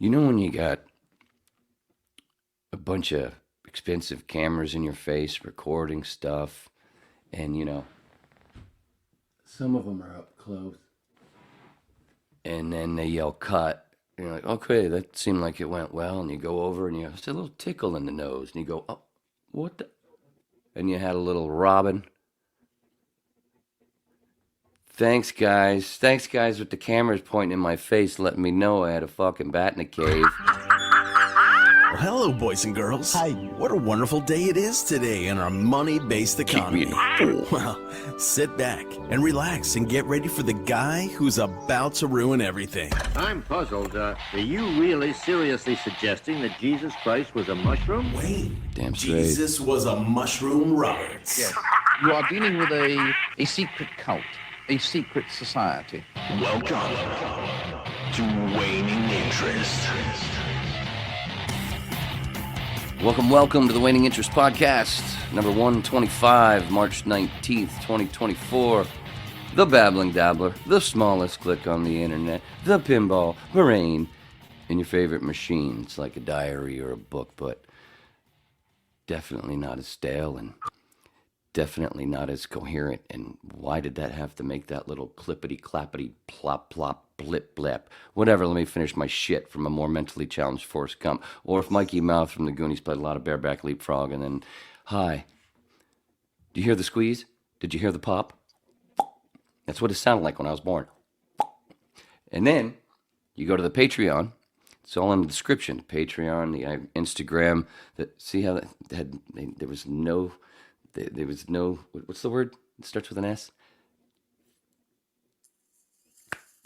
You know when you got a bunch of expensive cameras in your face recording stuff, and some of them are up close, and then they yell cut, and you're like, okay, that seemed like it went well, and you go over and you have a little tickle in the nose, and you go, oh, what the? And you had a little robin. Thanks, guys. Thanks, guys, with the cameras pointing in my face, letting me know I had a fucking bat in the cave. Well, hello, boys and girls. Hi. What a wonderful day it is today in our money-based economy. Well, sit back and relax and get ready for the guy who's about to ruin everything. I'm puzzled. Are you really seriously suggesting that Jesus Christ was a mushroom? Wait. Damn straight. Jesus was a mushroom, Roberts. Yes. You are dealing with a secret cult, a secret society. Welcome to Waning Interest. Welcome to the Waning Interest Podcast, number 125, March 19th, 2024. The Babbling Dabbler, the smallest click on the internet, the pinball brain in your favorite machine. It's like a diary or a book, but definitely not as stale and definitely not as coherent. And why did that have to make that little clippity-clappity, plop-plop, blip-blip? Whatever, let me finish my shit from a more mentally challenged Forrest Gump. Or if Mikey Mouth from the Goonies played a lot of bareback leapfrog and then, hi, do you hear the squeeze? Did you hear the pop? That's what it sounded like when I was born. And then you go to the Patreon. It's all in the description. Patreon, the Instagram. See how that had, there was no, what's the word? It starts with an S.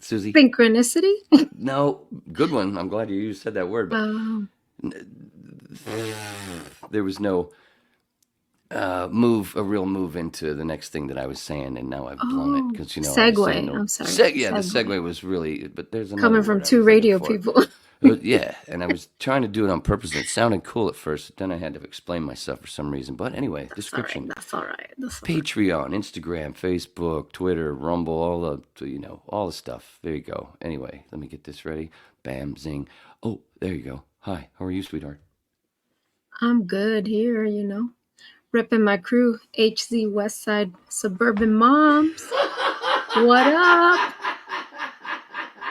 Susie? Synchronicity? No, good one. I'm glad you said that word. But there was no a real move into the next thing that I was saying, and now I've blown it because segue. I'm sorry. The segue was really, but there's another coming from word two radio people. Yeah, and I was trying to do it on purpose, and it sounded cool at first. Then I had to explain myself for some reason. But anyway, description. That's all right. Patreon, Instagram, Facebook, Twitter, Rumble, all the stuff. There you go. Anyway, let me get this ready. Bam, zing. Oh, there you go. Hi, how are you, sweetheart? I'm good here, Ripping my crew, HZ Westside Suburban Moms. What up?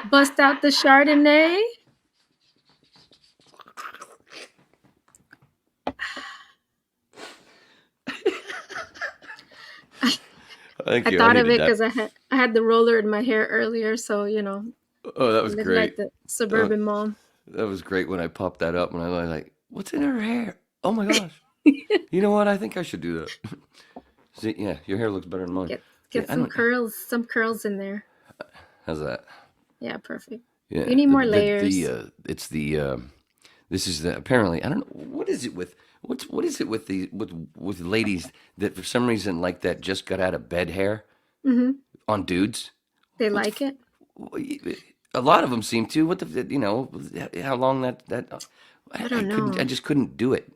Bust out the Chardonnay. I thought of it because I had the roller in my hair earlier, so Oh, that was great. Like the suburban mom. That was great when I popped that up. When I was like, "What's in her hair? Oh my gosh!" You know what? I think I should do that. See, yeah, your hair looks better than mine. Get some curls in there. How's that? Yeah, perfect. Yeah, you need more layers. This is the apparently I don't know what is it with. What is it with with ladies that for some reason like that just got out of bed hair on dudes? They like it. A lot of them seem to. How long that I don't know. I just couldn't do it.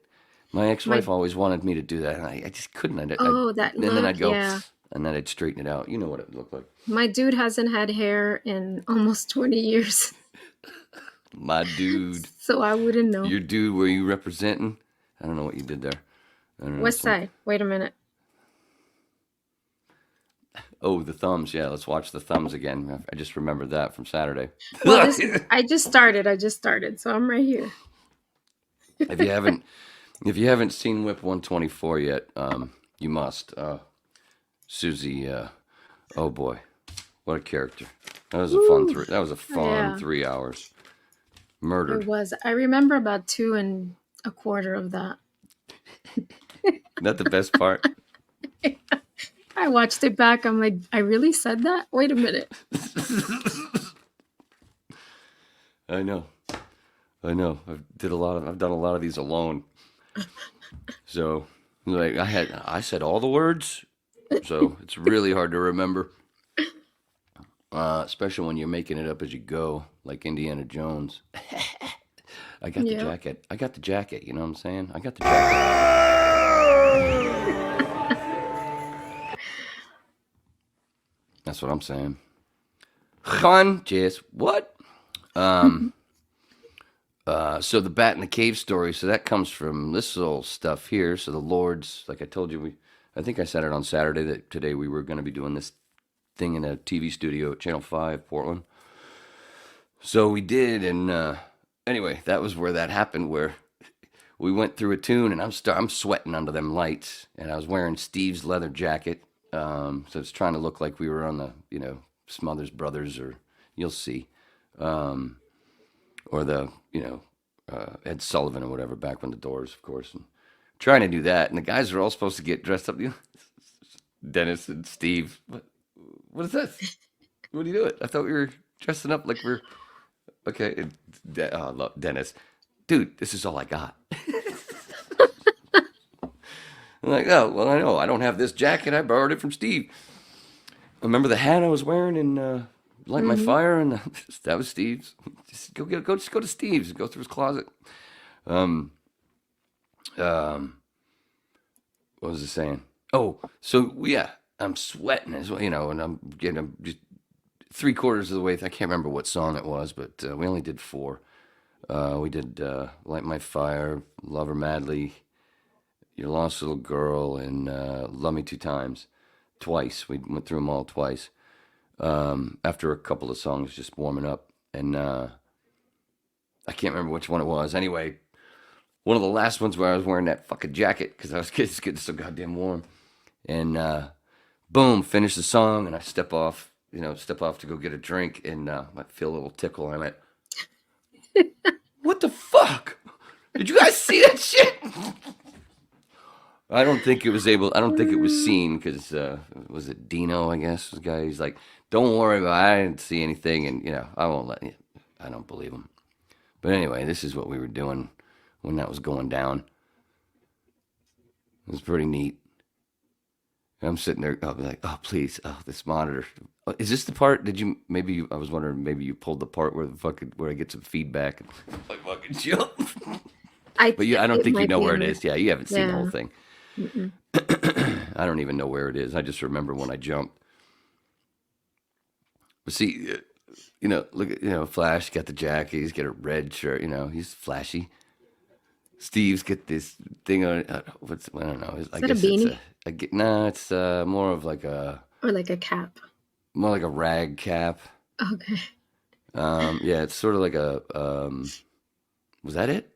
My ex-wife always wanted me to do that, and I just couldn't. That look, and then I'd go, yeah. And then I'd straighten it out. You know what it looked like. My dude hasn't had hair in almost 20 years. My dude. So I wouldn't know. Your dude, were you representing? I don't know what you did there. West Side. Wait a minute. Oh, the thumbs. Yeah, let's watch the thumbs again. I just remembered that from Saturday. Well, I just started, so I'm right here. If you haven't seen Whip 124 yet, you must. Susie, oh boy, what a character! That was a fun 3 hours. Murdered. It was. I remember about 2 1/4 of that. Not the best part. I watched it back. I'm like, I really said that? Wait a minute. I know. I've done a lot of these alone. So, like, I said all the words. So it's really hard to remember. Especially when you're making it up as you go, like Indiana Jones. I got the jacket. You know what I'm saying? I got the jacket. That's what I'm saying. Just what? So the bat in the cave story, so that comes from this little stuff here. So the Lords, like I told you, I think I said it on Saturday that today we were going to be doing this thing in a TV studio at Channel 5, Portland. So we did, and anyway, that was where that happened, where we went through a tune, and I'm sweating under them lights, and I was wearing Steve's leather jacket, so it's trying to look like we were on the, Smothers Brothers, or you'll see, or the, Ed Sullivan or whatever, back when the Doors, of course, and trying to do that, and the guys are all supposed to get dressed up. Dennis and Steve, what is this? What are you doing? I thought we were dressing up like we're okay. Dennis, dude, this is all I got. I'm like, oh well, I know I don't have this jacket. I borrowed it from Steve. Remember the hat I was wearing in Light My Fire, and that was Steve's. Just go to Steve's. Go through his closet. What was I saying? Oh, so yeah, I'm sweating as well, and I'm just 3/4 of the way. I can't remember what song it was, but we only did 4. We did Light My Fire, Love Her Madly, Your Lost Little Girl, and Love Me Two Times. Twice. We went through them all twice. After a couple of songs just warming up. And I can't remember which one it was. Anyway, one of the last ones where I was wearing that fucking jacket because I was getting so goddamn warm. And boom, finish the song, and I step off to go get a drink, and I feel a little tickle, and I went, what the fuck? Did you guys see that shit? I don't think it was seen because, was it Dino, I guess, the guy? He's like, don't worry about it, I didn't see anything, and, I won't let you. I don't believe him. But anyway, this is what we were doing when that was going down. It was pretty neat. I'm sitting there, I'll be like, oh, please, this monitor. Is this the part? I was wondering, maybe you pulled the part where I get some feedback and I fucking jump. I don't think you know where it is. Yeah, you haven't seen the whole thing. I don't even know where it is. I just remember when I jumped. But see, look at, Flash got the jacket. He's got a red shirt. He's flashy. Steve's got this thing on. I don't know. I guess a beanie? It's more of like a. Or like a cap. More like a rag cap. Okay. Yeah, it's sort of like a. Was that it?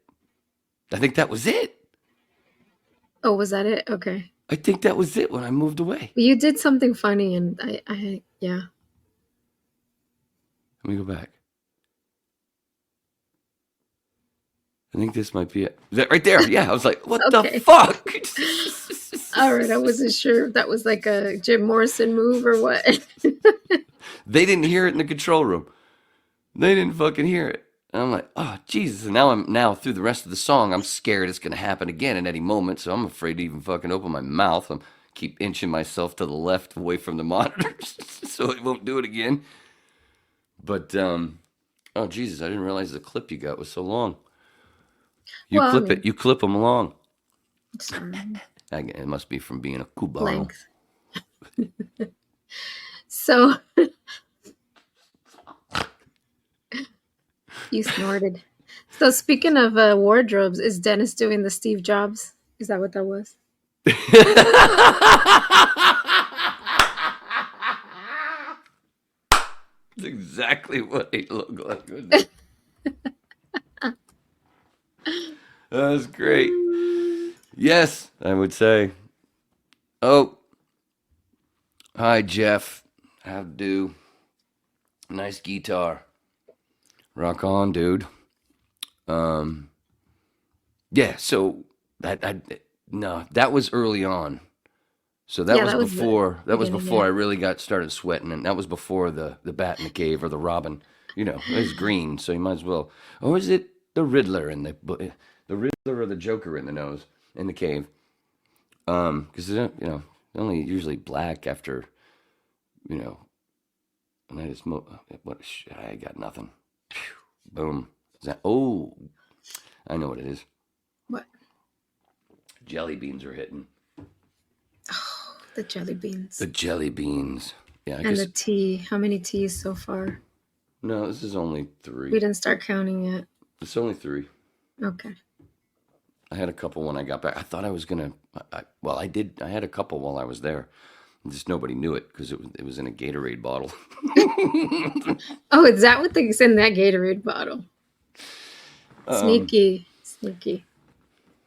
I think that was it. Oh, was that it? Okay. I think that was it when I moved away. You did something funny, and I yeah. Let me go back. I think this might be it. Is that right there? Yeah, I was like, what the fuck? All right, I wasn't sure if that was like a Jim Morrison move or what. They didn't hear it in the control room. They didn't fucking hear it. And I'm like, oh, Jesus. And now through the rest of the song, I'm scared it's going to happen again at any moment, so I'm afraid to even fucking open my mouth. I'm keep inching myself to the left away from the monitors so it won't do it again. But, oh, Jesus, I didn't realize the clip you got was so long. You clip them long. Sorry. It must be from being a cubano. So, you snorted. So speaking of wardrobes, is Dennis doing the Steve Jobs? Is that what that was? That's exactly what he looked like. That was great. Yes, I would say. Oh, hi, Jeff. How do? Nice guitar. Rock on, dude. Yeah. So that was early on. So that was before. That was before I really started sweating, and that was before the bat in the cave or the robin. It was green, so you might as well. Or is it the Riddler in the Riddler or the Joker in the nose in the cave? Because they're only usually black after, and I just I got nothing. Whew, boom. Is that? Oh, I know what it is. What? Jelly beans are hitting. Oh, the jelly beans. The jelly beans. Yeah. And the tea. How many teas so far? No, this is only 3. We didn't start counting yet. It's only 3. Okay. I had a couple when I got back. I thought I was gonna. I did. I had a couple while I was there. Just nobody knew it because it was in a Gatorade bottle. Oh, is that what thing's in that Gatorade bottle? Sneaky.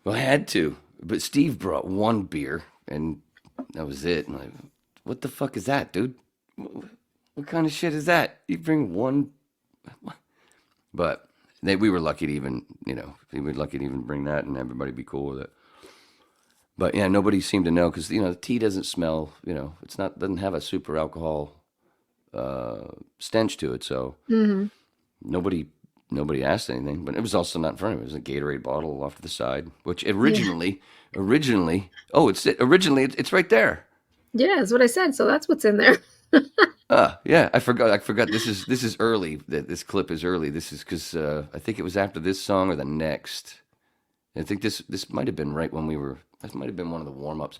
Well, I had to, but Steve brought 1 beer, and that was it. And what the fuck is that, dude? What kind of shit is that? You bring 1, but we were lucky to even, we were lucky to even bring that, and everybody be cool with it. But yeah, nobody seemed to know because the tea doesn't smell. Doesn't have a super alcohol stench to it, so nobody asked anything. But it was also not in front of me. It was a Gatorade bottle off to the side, which originally, it's right there. Yeah, that's what I said. So that's what's in there. Yeah, I forgot. This is early. This clip is early. This is because I think it was after this song or the next. I think this might have been right when we were. This might have been one of the warm-ups.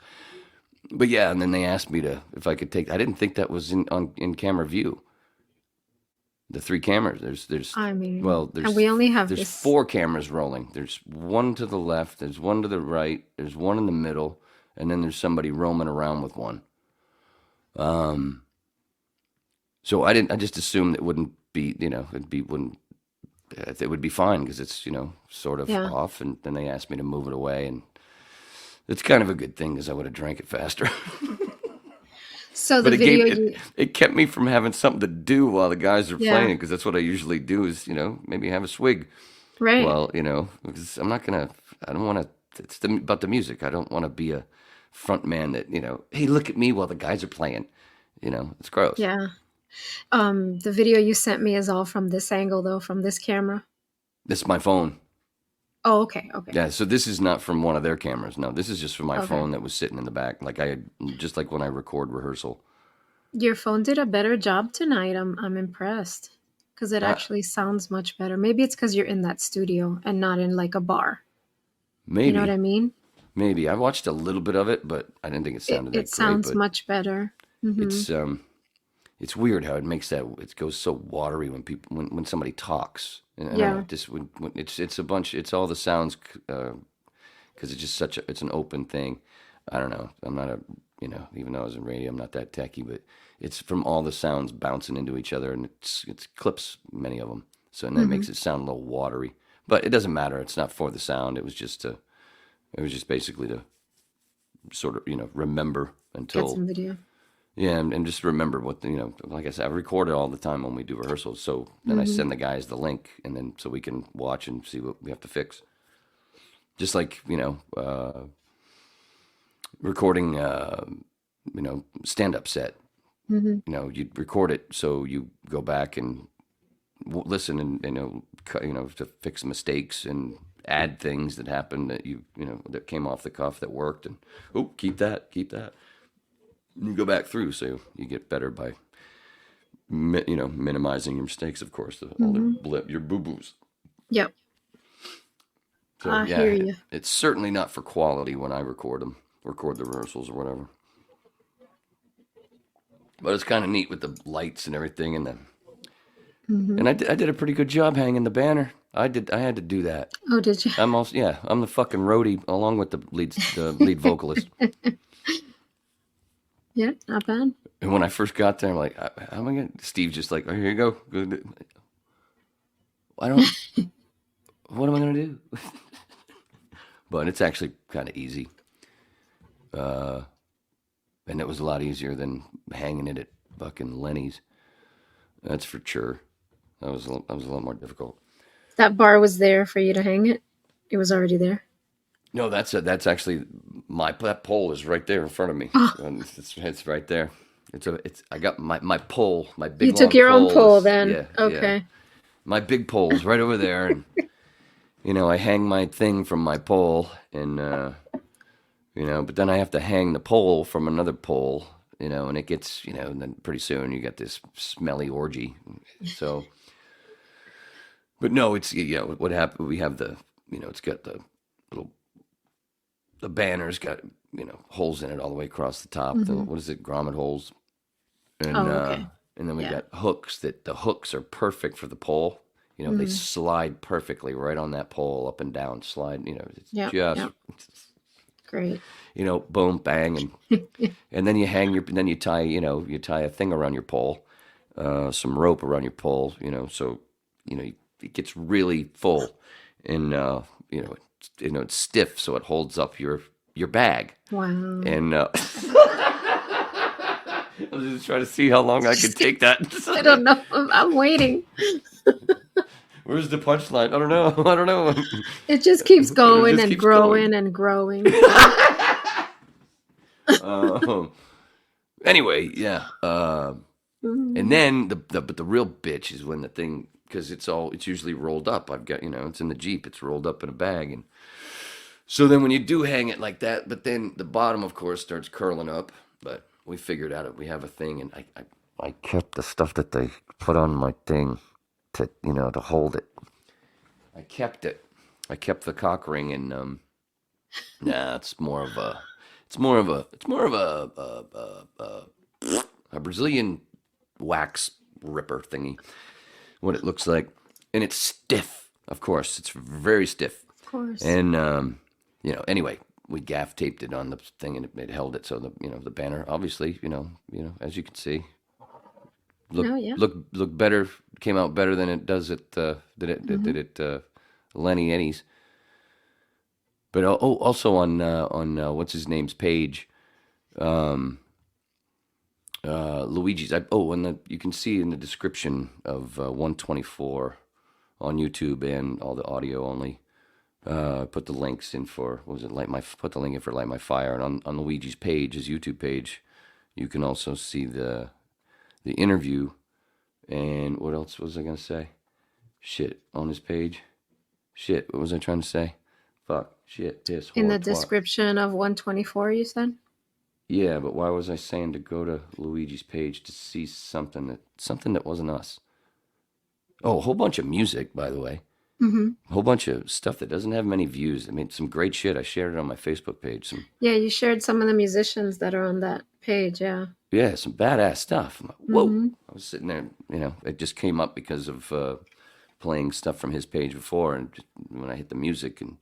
But yeah, and then they asked me if I could take. I didn't think that was in camera view. The 3 cameras. There's. And we only have there's 4 cameras rolling. There's 1 to the left. There's 1 to the right. There's 1 in the middle, and then there's somebody roaming around with 1. So I just assumed it wouldn't be. It would be fine because it's sort of off, and then they asked me to move it away, and it's kind of a good thing because I would have drank it faster. So the video it kept me from having something to do while the guys are playing because that's what I usually do is maybe have a swig. Right. Well, because I don't want to. It's about the music. I don't want to be a front man that hey, look at me while the guys are playing. It's gross. Yeah. The video you sent me is all from this angle, though, from this camera. This is my phone. Oh, okay. Yeah, so this is not from one of their cameras. No, this is just from my phone that was sitting in the back, just like when I record rehearsal. Your phone did a better job tonight. I'm impressed because it actually sounds much better. Maybe it's because you're in that studio and not in like a bar. Maybe. You know what I mean? Maybe. I watched a little bit of it, but I didn't think it sounded that great. It sounds much better. Mm-hmm. It's weird how it goes so watery when somebody talks. And Yeah. when it's a bunch. It's all the sounds because it's just it's an open thing. I don't know. I'm not even though I was in radio, I'm not that techie, but it's from all the sounds bouncing into each other, and it clips many of them. So and that makes it sound a little watery. But it doesn't matter. It's not for the sound. It was just basically to sort of remember until Get some video. Yeah, and just remember what like I said, I record it all the time when we do rehearsals. So then I send the guys the link, and then so we can watch and see what we have to fix. Just like recording stand-up set. You record it, so you go back and listen and to fix mistakes and add things that happened that that came off the cuff that worked, and keep that. You go back through, so you get better by, minimizing your mistakes. Of course, all the your boo boos. Yep. So I hear you. It's certainly not for quality when I record the rehearsals or whatever. But it's kind of neat with the lights and everything, and and I did a pretty good job hanging the banner. I had to do that. Oh, did you? I'm the fucking roadie along with the lead vocalist. Yeah, not bad. And when I first got there, I'm like, how am I going to... Steve's just like, here you go. What am I going to do? But it's actually kind of easy. And it was a lot easier than hanging it at fucking Lenny's. That's for sure. That was a lot more difficult. That bar was there for you to hang it? It was already there? No, that's actually that pole is right there in front of me. And it's right there. I got my pole, my big. You took your own pole then. Yeah. Okay. Yeah. My big pole's right over there, and I hang my thing from my pole, and but then I have to hang the pole from another pole, and it gets and then pretty soon you get this smelly orgy. So, but no, it's what happened. We have the it's got the little. The banner's got, holes in it all the way across the top. What is it? Grommet holes. And, okay. And then we got hooks the hooks are perfect for the pole. You know, they slide perfectly right on that pole, up and down, slide. You know, it's just great. You know, boom, bang, and then you then you tie a thing around your pole, some rope around your pole. You know, so you know it gets really full, and it's stiff, so it holds up your bag. Wow. And I was just trying to see how long I could take that. I don't know. I'm waiting. Where's the punchline? I don't know. It just keeps going and keeps growing going. and growing. Anyway, yeah. And then the real bitch is when the thing, because it's usually rolled up. I've got, it's in the Jeep. It's rolled up in a bag, and so then when you do hang it like that, but then the bottom, of course, starts curling up. But we figured out we have a thing, and I kept the stuff that they put on my thing to hold it. I kept it. I kept the cock ring, and it's more of a Brazilian wax ripper thingy. What it looks like, and it's stiff. Of course, it's very stiff. Of course. And anyway, we gaff taped it on the thing, and it held it. So the banner, obviously, as you can see, look better, came out better than it does at Lenny Eddie's. But also on what's his name's page, Luigi's. You can see in the description of 124 on YouTube and all the audio only. Put the links in for put the link in for Light My Fire, and on Luigi's page, his YouTube page, you can also see the interview. And what else was I gonna say? Shit, on his page. Shit, what was I trying to say? Fuck, shit, piss. In the description of 124, you said? Yeah, but why was I saying to go to Luigi's page to see something that wasn't us? Oh, a whole bunch of music, by the way. Mm-hmm. A whole bunch of stuff that doesn't have many views. I mean, some great shit. I shared it on my Facebook page. Yeah, you shared some of the musicians that are on that page, yeah. Yeah, some badass stuff. I'm like, whoa. Mm-hmm. I was sitting there, it just came up because of playing stuff from his page before, and just, when I hit the music and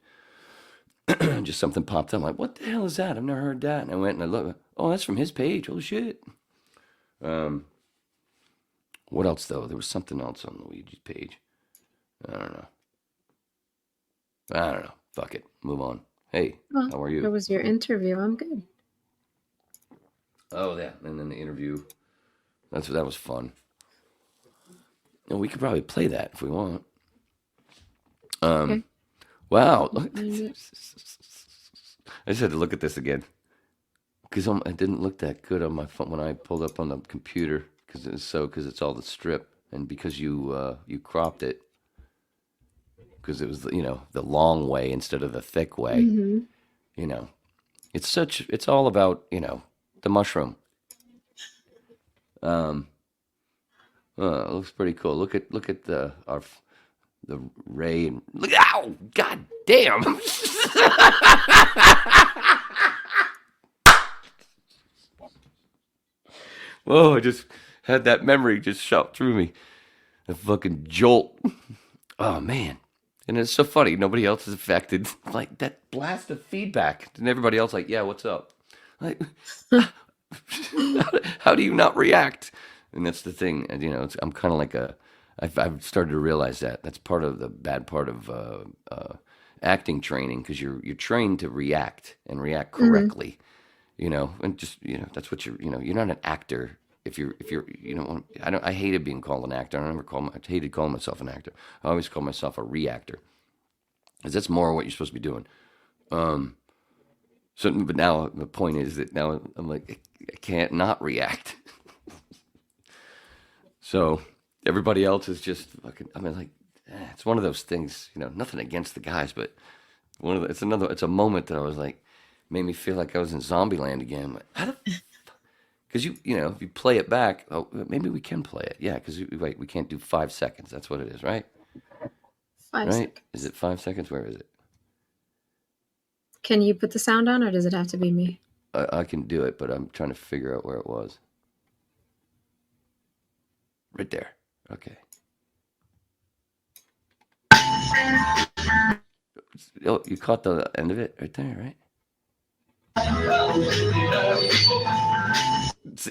just something popped up. I'm like, what the hell is that? I've never heard that. And I went and I looked. Oh, that's from his page. Holy shit. What else, though? There was something else on Luigi's page. I don't know. Fuck it. Move on. Hey, how are you? It was your interview. I'm good. Oh, yeah. And then the interview. That was fun. And we could probably play that if we want. Okay. Wow. I just had to look at this again. Because it didn't look that good on my phone when I pulled up on the computer. Because it's all the strip. And because you cropped it. Because it was the long way instead of the thick way. Mm-hmm. It's all about the mushroom. It looks pretty cool. Look at the ray and look. Ow! God damn! Whoa! I just had that memory just shot through me. A fucking jolt. Oh man! And it's so funny. Nobody else is affected. Like that blast of feedback, and everybody else like, yeah, what's up? Like, how do you not react? And that's the thing. And I'm kind of like I've started to realize that's part of the bad part of acting training, because you're trained to react and react correctly. Mm-hmm. And just that's what you're not an actor. If you're I hated being called an actor. I hated calling myself an actor. I always call myself a reactor, because that's more what you're supposed to be doing. But now the point is that now I'm like, I can't not react. So everybody else is just fucking. I mean, like, it's one of those things. Nothing against the guys, but it's a moment that I was like, made me feel like I was in Zombieland again. Like, how the. Because if you play it back, maybe we can play it. Yeah, because we can't do 5 seconds. That's what it is, right? 5 right? seconds. Is it 5 seconds? Where is it? Can you put the sound on, or does it have to be me? I can do it, but I'm trying to figure out where it was. Right there. Okay. Oh, you caught the end of it right there, right?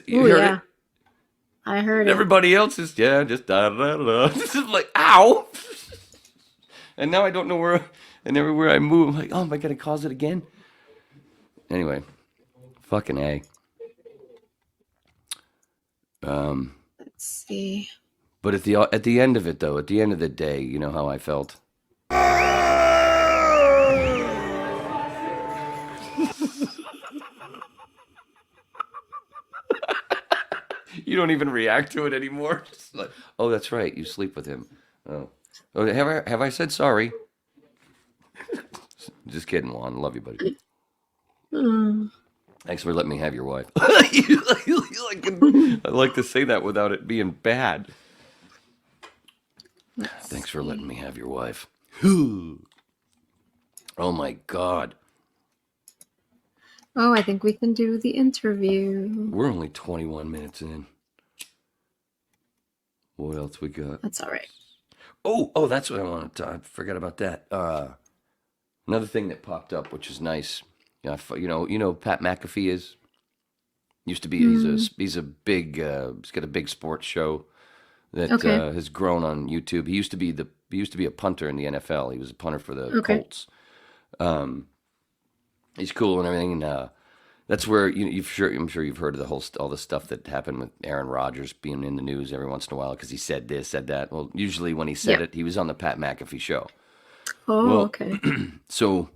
You Oh, heard yeah. it? I heard it. Everybody else is, just da da da. This is like, ow! And now I don't know where, and everywhere I move, I'm like, oh, am I going to cause it again? Anyway, fucking A. Let's see. But at the end of it, though, at the end of the day, you know how I felt? You don't even react to it anymore. Just like, oh, that's right, you sleep with him. Oh, have I said sorry? Just kidding, Juan. Love you, buddy. Thanks for letting me have your wife. I like to say that without it being bad. Thanks for letting me have your wife. Oh my God. Oh, I think we can do the interview. We're only 21 minutes in. What else we got? That's all right. Oh, that's what I wanted to. I forgot about that. Another thing that popped up, which is nice. Yeah, you know, Pat McAfee used to be. He's a big. He's got a big sports show that has grown on YouTube. He used to be a punter in the NFL. He was a punter for the Colts. He's cool and everything, and that's where I'm sure you've heard of all the stuff that happened with Aaron Rodgers being in the news every once in a while because he said this, said that. Well, usually when he said it, he was on the Pat McAfee show. Oh, okay. So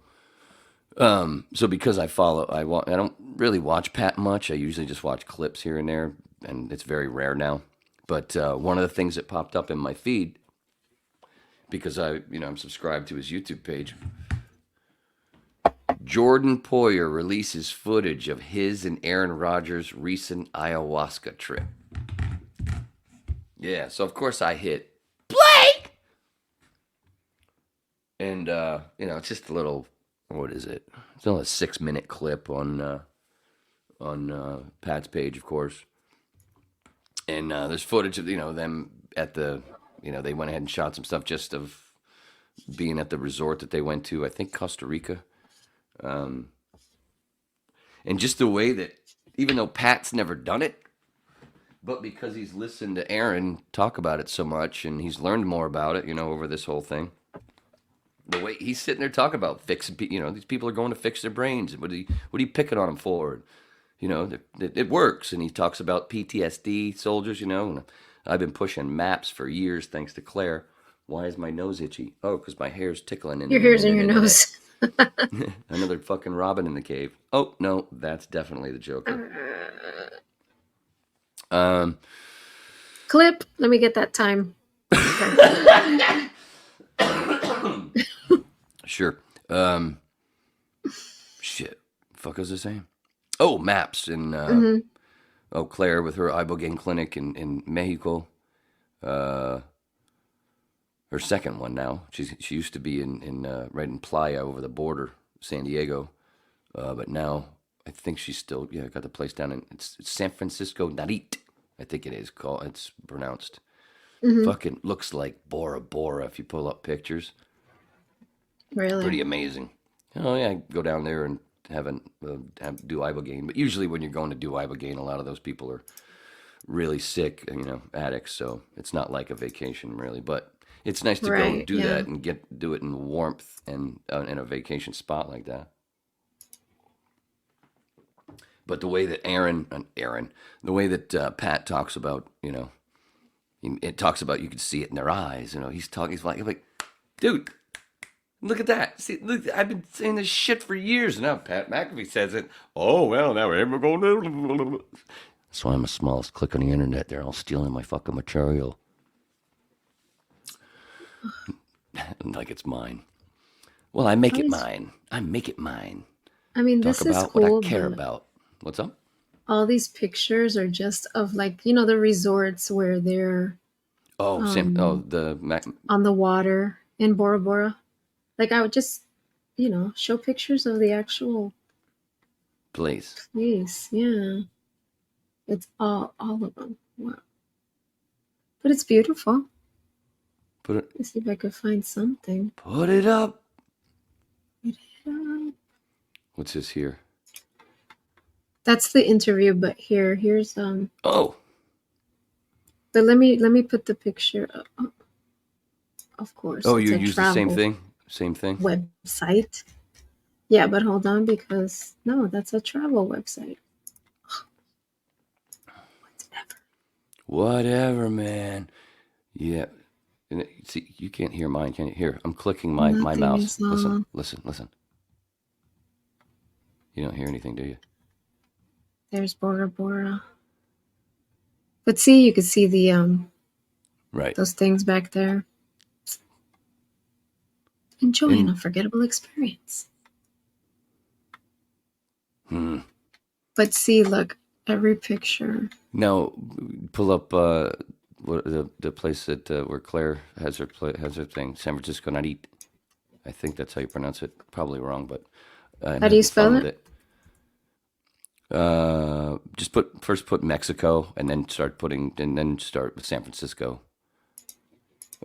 because I don't really watch Pat much. I usually just watch clips here and there, and it's very rare now. But one of the things that popped up in my feed, because I'm subscribed to his YouTube page, Jordan Poyer releases footage of his and Aaron Rodgers' recent ayahuasca trip. Yeah, so of course I hit play, and it's just a little. What is it? It's only a 6-minute clip on Pat's page, of course. And there's footage of them at the they went ahead and shot some stuff just of being at the resort that they went to. I think Costa Rica. And just the way that even though Pat's never done it, but because he's listened to Aaron talk about it so much and he's learned more about it, over this whole thing. The way he's sitting there talking about fixing, these people are going to fix their brains. What are you picking on them for? It works. And he talks about PTSD soldiers, and I've been pushing maps for years thanks to Claire. Why is my nose itchy? Oh, because my hair's tickling. Your hair's in your nose. Another fucking Robin in the cave. Oh, no, that's definitely the Joker. Clip. Let me get that time. Sure. Shit. Fuck was I saying? Oh, maps and Claire with her ibogaine clinic in Mexico. Her second one now. She used to be in right in Playa over the border, San Diego, but now I think she's still got the place down in it's San Francisco Narit. I think it is called. It's pronounced. Fucking looks like Bora Bora if you pull up pictures. Really? Pretty amazing. Oh yeah, go down there and do ibogaine. But usually when you're going to do ibogaine, a lot of those people are really sick, addicts. So it's not like a vacation really, but it's nice to go and do that and do it in warmth and in a vacation spot like that. But the way that the way that Pat talks about, it talks about you can see it in their eyes. He's like, dude. Look at that. See, look, I've been saying this shit for years, and now Pat McAfee says it. Oh, well, now we're going to... That's why I'm the smallest click on the internet. They're all stealing my fucking material. Like it's mine. Well, I make it mine. I make it mine. I mean, Talk this is about cool. what I care about. What's up? All these pictures are just of the resorts where they're... Oh, on the water in Bora Bora. I would just, show pictures of the actual place. Yeah. It's all of them. Wow. But it's beautiful. Put it. Let's see if I could find something. Put it up. Put it up. What's this here? That's the interview, but here's Oh. But let me put the picture up. Of course. Oh, it's you a use the same travel thing? Same thing? website. Yeah, but hold on, because no, that's a travel website. Whatever, man. Yeah. See, you can't hear mine, can you? Here, I'm clicking my Nothing mouse. is on. Listen. You don't hear anything, do you? There's Bora Bora. But see, you can see the Right. those things back there. Enjoy an unforgettable experience. But see, look, every picture. Now, pull up what the place that where Claire has her thing, San Francisco Not Eat. I think that's how you pronounce it. Probably wrong, but How do you spell it? Just put Mexico, and then start with San Francisco.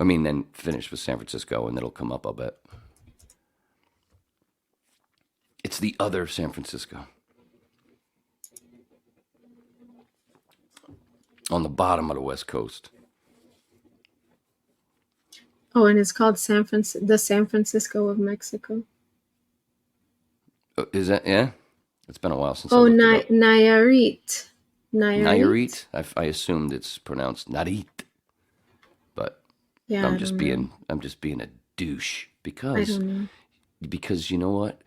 I mean, then finish with San Francisco, and it'll come up, I'll bet. It's the other San Francisco. On the bottom of the West Coast. Oh, and it's called the San Francisco of Mexico. Is that, yeah? It's been a while since Oh, I looked it up. Nayarit. Nayarit? I assumed it's pronounced Narit. But Yeah, I'm just being a douche I don't know. because you know what?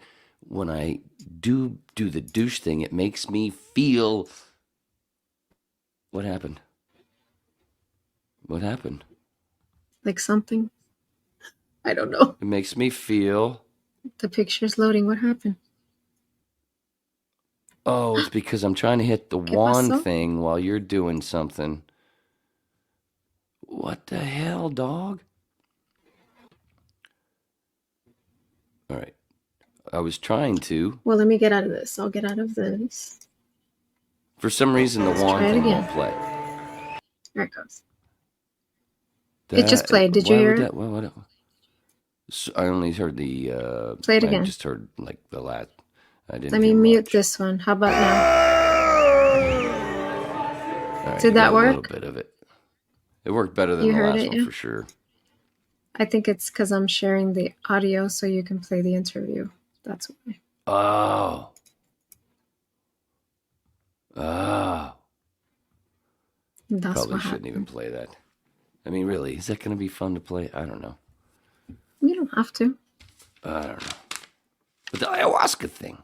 When I do the douche thing, it makes me feel. What happened? What happened? Like something. I don't know. It makes me feel. The picture's loading. What happened? Oh, it's because I'm trying to hit the ¿Qué wand pasó? thing while you're doing something. What the hell, dog? All right. I was trying to. Well, let me get out of this. I'll get out of this. For some reason, the wand try it thing again. won't play. There it goes. It just played. Did you why hear would it? that? What? I only heard the. Play it I again. just heard like the last. I didn't. Let me hear mute much. this one. How about now? All right, Did you that got work? A little bit of it. It worked better than You the heard last it, one yeah? for sure. I think it's because I'm sharing the audio so you can play the interview. That's why. Oh. That's Probably what shouldn't happened. even play that. I mean, really, is that going to be fun to play? I don't know. You don't have to. I don't know. But the ayahuasca thing.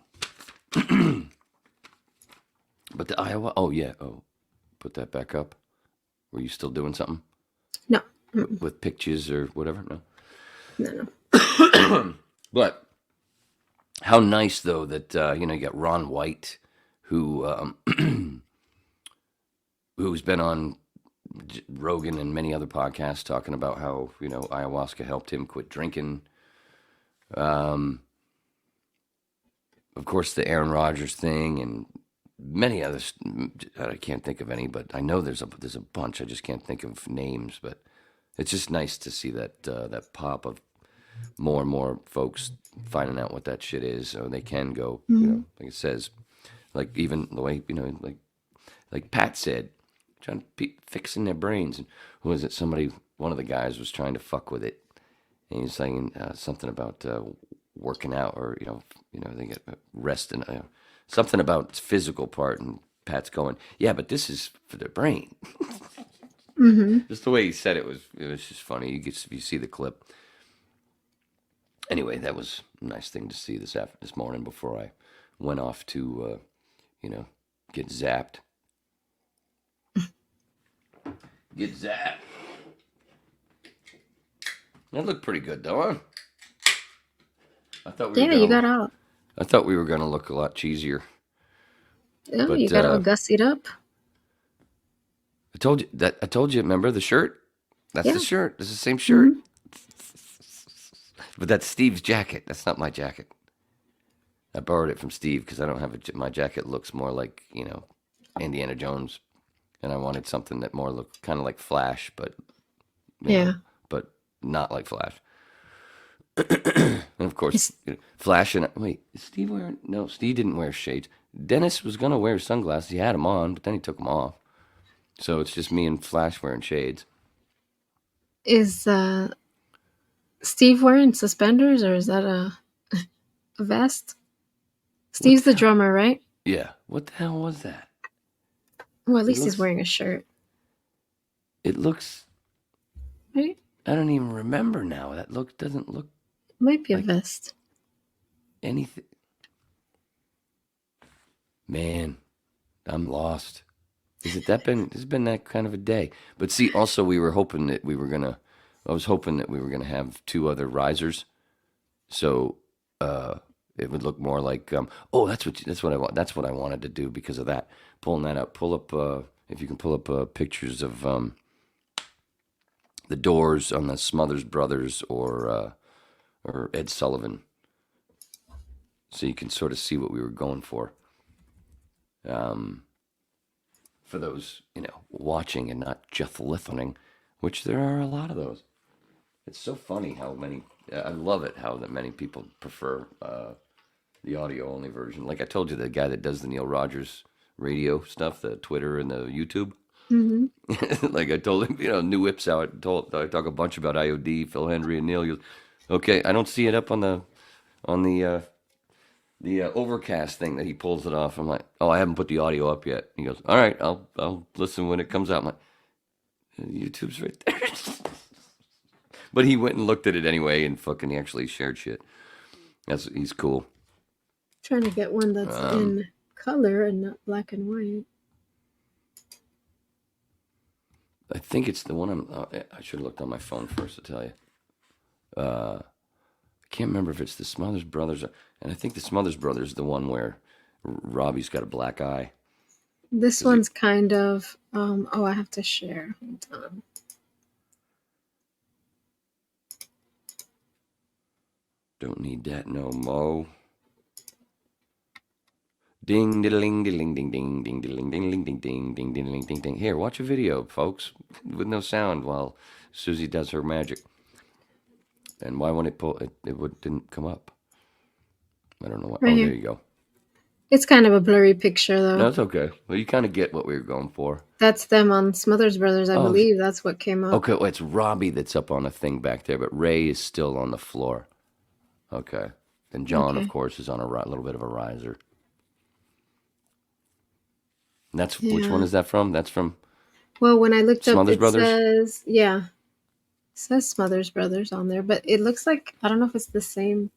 But the ayahuasca. Oh, yeah. Oh, put that back up. Were you still doing something? No. With pictures or whatever? No. No. But how nice, though, that, you got Ron White, who who's been on Rogan and many other podcasts talking about how, ayahuasca helped him quit drinking. Of course, the Aaron Rodgers thing and many others. I can't think of any, but I know there's a bunch. I just can't think of names. But it's just nice to see that that pop of more and more folks finding out what that shit is, so they can go. Like it says, like even the way like Pat said, trying to fixing their brains. And who was it? One of the guys was trying to fuck with it, and he was saying something about working out, or they get rest and something about its physical part. And Pat's going, yeah, but this is for the brain. Just the way he said it was just funny. You see the clip. Anyway, that was a nice thing to see this morning before I went off to get zapped. Get zapped. That looked pretty good, though, huh? I thought You got out. I thought we were gonna look a lot cheesier. Yeah, But, you got all gussied up. I told you. Remember the shirt? That's Yeah. the shirt. It's the same shirt. But that's Steve's jacket. That's not my jacket. I borrowed it from Steve because I don't have my jacket looks more like Indiana Jones, and I wanted something that more looked kind of like Flash, but Yeah. but not like Flash. And of course, Flash and wait, is Steve wearing? No, Steve didn't wear shades. Dennis was gonna wear sunglasses. He had them on, but then he took them off. So it's just me and Flash wearing shades. Is Steve wearing suspenders, or is that a vest? Steve's the drummer, right? Yeah. What the hell was that? Well, at least he's wearing a shirt. It looks. Right? I don't even remember now. That doesn't look. It might be like a vest. Anything. Man, I'm lost. It's been that kind of a day. But see, also we were hoping that I was hoping that we were gonna have 2 other risers, so it would look more like that's what I want. That's what I wanted to do because of that. Pulling that up. Pull up if you can pull up pictures of the Doors on the Smothers Brothers or Ed Sullivan, so you can sort of see what we were going for. For those, watching and not just listening, which there are a lot of those. It's so funny how many, I love it how that many people prefer the audio only version. Like I told you, the guy that does the Neil Rogers radio stuff, the Twitter and the YouTube. Mm-hmm. Like I told him, New Whips out. I talk a bunch about IOD, Phil Hendry, and Neil. Okay, I don't see it up on the Overcast thing that he pulls it off. I'm like, I haven't put the audio up yet. He goes, all right, I'll listen when it comes out. I'm like, YouTube's right there. But he went and looked at it anyway, and he actually shared shit. He's cool. Trying to get one that's in color and not black and white. I think it's the one I should have looked on my phone first to tell you. I can't remember if it's the Smothers Brothers, and I think the Smothers Brothers is the one where Robbie's got a black eye. This one's kind of, I have to share. Hold on. Don't need that no mo. Ding diddling diddling ding ding ding diddling ding ding ding ding ding ding ding ding. Here, watch a video, folks, with no sound while Susie does her magic. And why when it didn't come up? I don't know what. Right oh, here. There you go. It's kind of a blurry picture, though. No, it's okay. Well, you kind of get what we were going for. That's them on Smothers Brothers, I believe. That's what came up. Okay, well, it's Robbie that's up on a thing back there, but Ray is still on the floor. Okay. Then John, of course, is on a little bit of a riser. And that's which one is that from? That's from. Well, when I looked Smothers up, it Brothers? says, it says Smothers Brothers on there, but it looks like, I don't know if it's the same.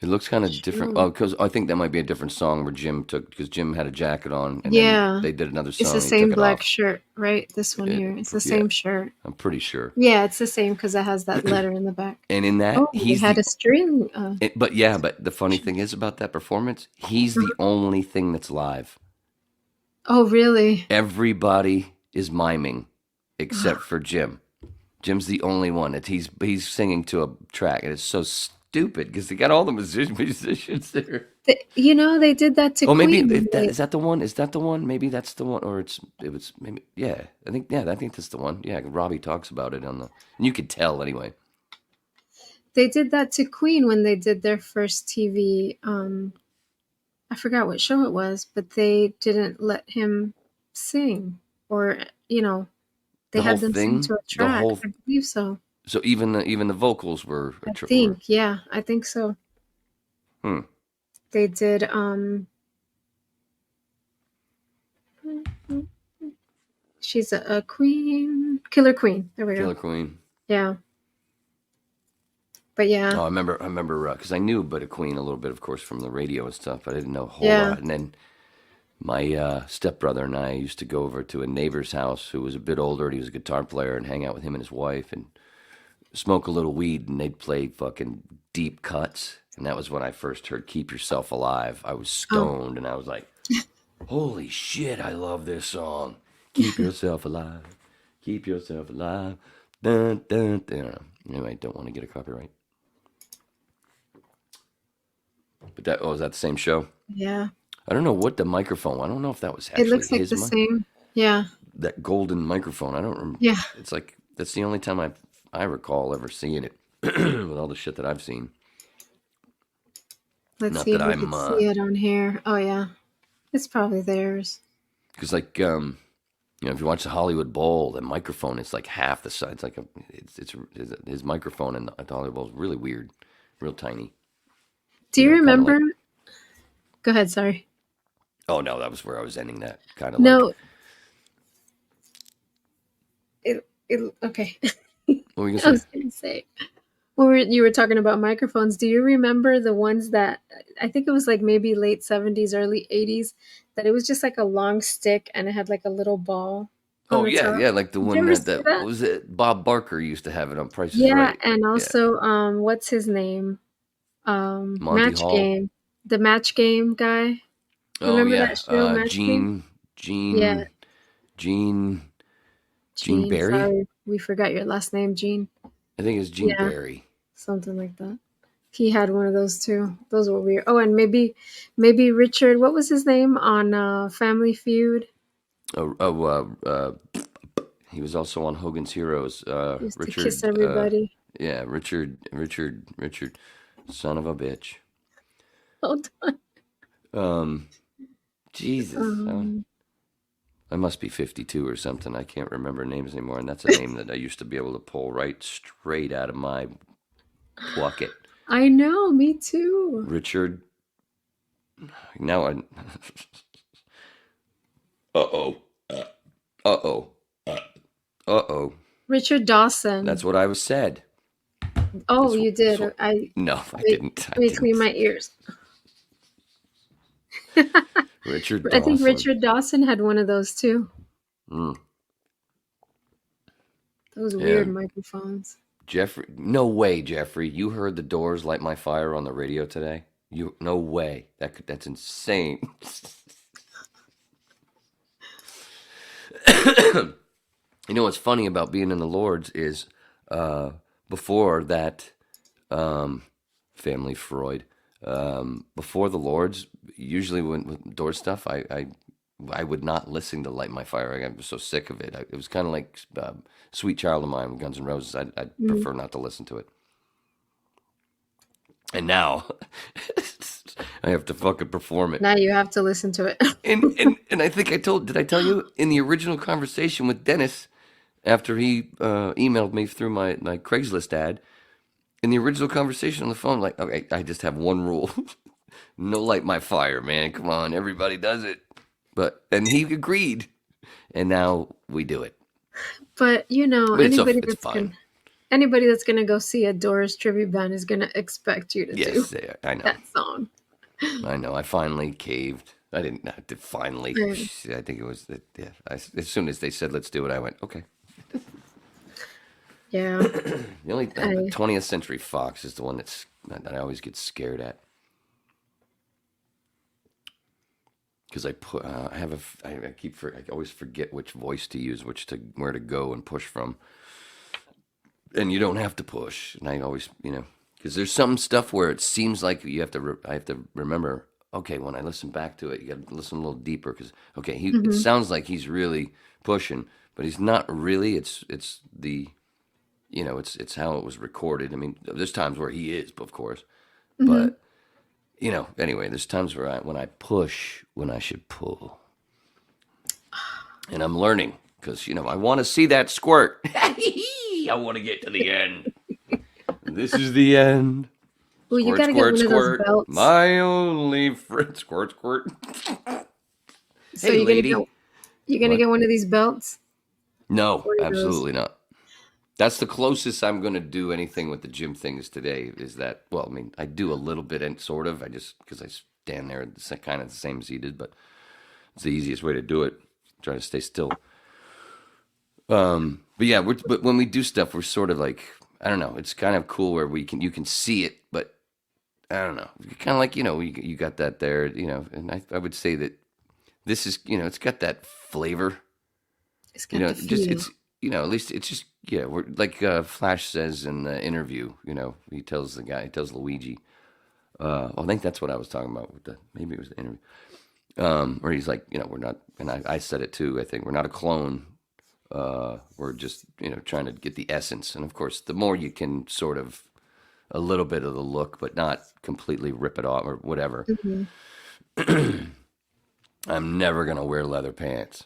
It looks kind of different. Oh, because I think that might be a different song where because Jim had a jacket on, and then they did another song. It's the same black shirt, right? This one here. It's the same shirt. I'm pretty sure. Yeah, it's the same because it has that letter in the back. And in that, he had a string. But the funny thing is about that performance, he's the only thing that's live. Oh, really? Everybody is miming except for Jim. Jim's the only one. He's singing to a track, and it's so stupid because they got all the musicians there. They did that to Queen. Maybe is that the one? Is that the one? Maybe that's the one, or it was maybe. Yeah, I think that's the one. Yeah, Robbie talks about it and you could tell anyway. They did that to Queen when they did their first TV. I forgot what show it was, but they didn't let him sing, or they had them sing to a track. I believe so. So even the vocals were. I think so. They did. She's a queen, Killer Queen. There we go. Killer Queen. Yeah. But yeah. Oh, I remember, because I knew about a Queen a little bit, of course, from the radio and stuff, but I didn't know a whole lot. And then my stepbrother and I used to go over to a neighbor's house who was a bit older, and he was a guitar player, and hang out with him and his wife, and smoke a little weed, and they'd play fucking deep cuts. And that was when I first heard "Keep Yourself Alive." I was stoned, and I was like, "Holy shit, I love this song! Keep yourself alive, keep yourself alive." Dun, dun, dun. Anyway, don't want to get a copyright. But is that the same show? Yeah. I don't know what the microphone. I don't know if that was actually his. It looks like the same. Yeah. That golden microphone. I don't remember. Yeah. It's like that's the only time I recall ever seeing it with all the shit that I've seen. Let's Not see that if we I'm, can see it on here. Oh yeah, it's probably theirs. because like if you watch the Hollywood Bowl, the microphone is like half the size. It's like it's his microphone at the Hollywood Bowl is really weird, real tiny. Do you kinda remember? like- Go ahead. Sorry. Oh no, that was where I was ending that kind of No. like. Okay. What were you I gonna was say? gonna say. You were talking about microphones. Do you remember the ones that I think it was like maybe late 70s, early 80s, that it was just like a long stick and it had like a little ball on Oh the yeah, top? yeah, like the Did you one ever see that that? what was it? Bob Barker used to have it on Price is Yeah, Right. and Yeah. also what's his name? Monty Match Hall. Game. The Match Game guy. Oh Remember yeah, that show, Match Game? Yeah, Gene Gene. Barry. Sorry, we forgot your last name, Gene. I think it's Gene Yeah. Barry. Something like that. He had one of those too. Those were weird. Oh, and maybe Richard. What was his name on Family Feud? He was also on Hogan's Heroes. He used to Richard. kiss everybody. Yeah, Richard. Son of a bitch. Hold on. Jesus. I must be 52 or something. I can't remember names anymore, and that's a name that I used to be able to pull right straight out of my pocket. I know. Me too. Richard. Now I. Uh-oh. Richard Dawson. That's what I was said. Oh, you did. No, I didn't. Let me clean my ears. Richard Dawson. I think Richard Dawson had one of those too. Those weird microphones. Jeffrey, no way, Jeffrey. You heard the Doors Light My Fire on the radio today? No way. That's insane. You know what's funny about being in the Lords is before that family Freud, before the Lords, usually when with Doors stuff, I would not listen to Light My Fire. I was so sick of it. It was kind of like Sweet Child of Mine with Guns N' Roses. I'd prefer not to listen to it. And now I have to fucking perform it. Now you have to listen to it. And I think did I tell you in the original conversation with Dennis after he emailed me through my Craigslist ad, in the original conversation on the phone, like, okay, I just have one rule. No Light My Fire, man. Come on, everybody does it. And he agreed. And now we do it. But But anybody that's gonna go see a Doors tribute band is gonna expect you to do I know. that song. I know. I finally caved. I didn't have to finally. I think it was as soon as they said let's do it, I went okay. Yeah. The only 20th Century Fox is the one that I always get scared at. Because I always forget which voice to use, where to go and push from. And you don't have to push. And I always, because there's some stuff where it seems like I have to remember, okay, when I listen back to it, you got to listen a little deeper because, okay, it sounds like he's really pushing, but he's not really. It's the, it's how it was recorded. I mean, there's times where he is, of course, but, anyway, there's times where when I push when I should pull. And I'm learning because, I want to see that squirt. I want to get to the end. This is the end. Well, you gotta get one of those belts. My only friend. Squirt. So hey, you're lady. You're gonna get one of these belts? No, absolutely not. That's the closest I'm going to do anything with the gym things today. Is that? Well, I mean, I do a little bit and sort of. I just because I stand there, kind of the same as he did, but it's the easiest way to do it. Try to stay still. But yeah, but when we do stuff, we're sort of like, I don't know. It's kind of cool where you can see it, but I don't know. Kind of like, you got that there, and I would say that this is, it's got that flavor. It's got the feel. At least it's just, we're like Flash says in the interview, he tells Luigi, I think that's what I was talking about maybe it was the interview, where he's like, we're not, and I said it too, I think we're not a clone we're just, trying to get the essence. And of course, the more you can sort of a little bit of the look, but not completely rip it off or whatever. Mm-hmm. I'm never going to wear leather pants.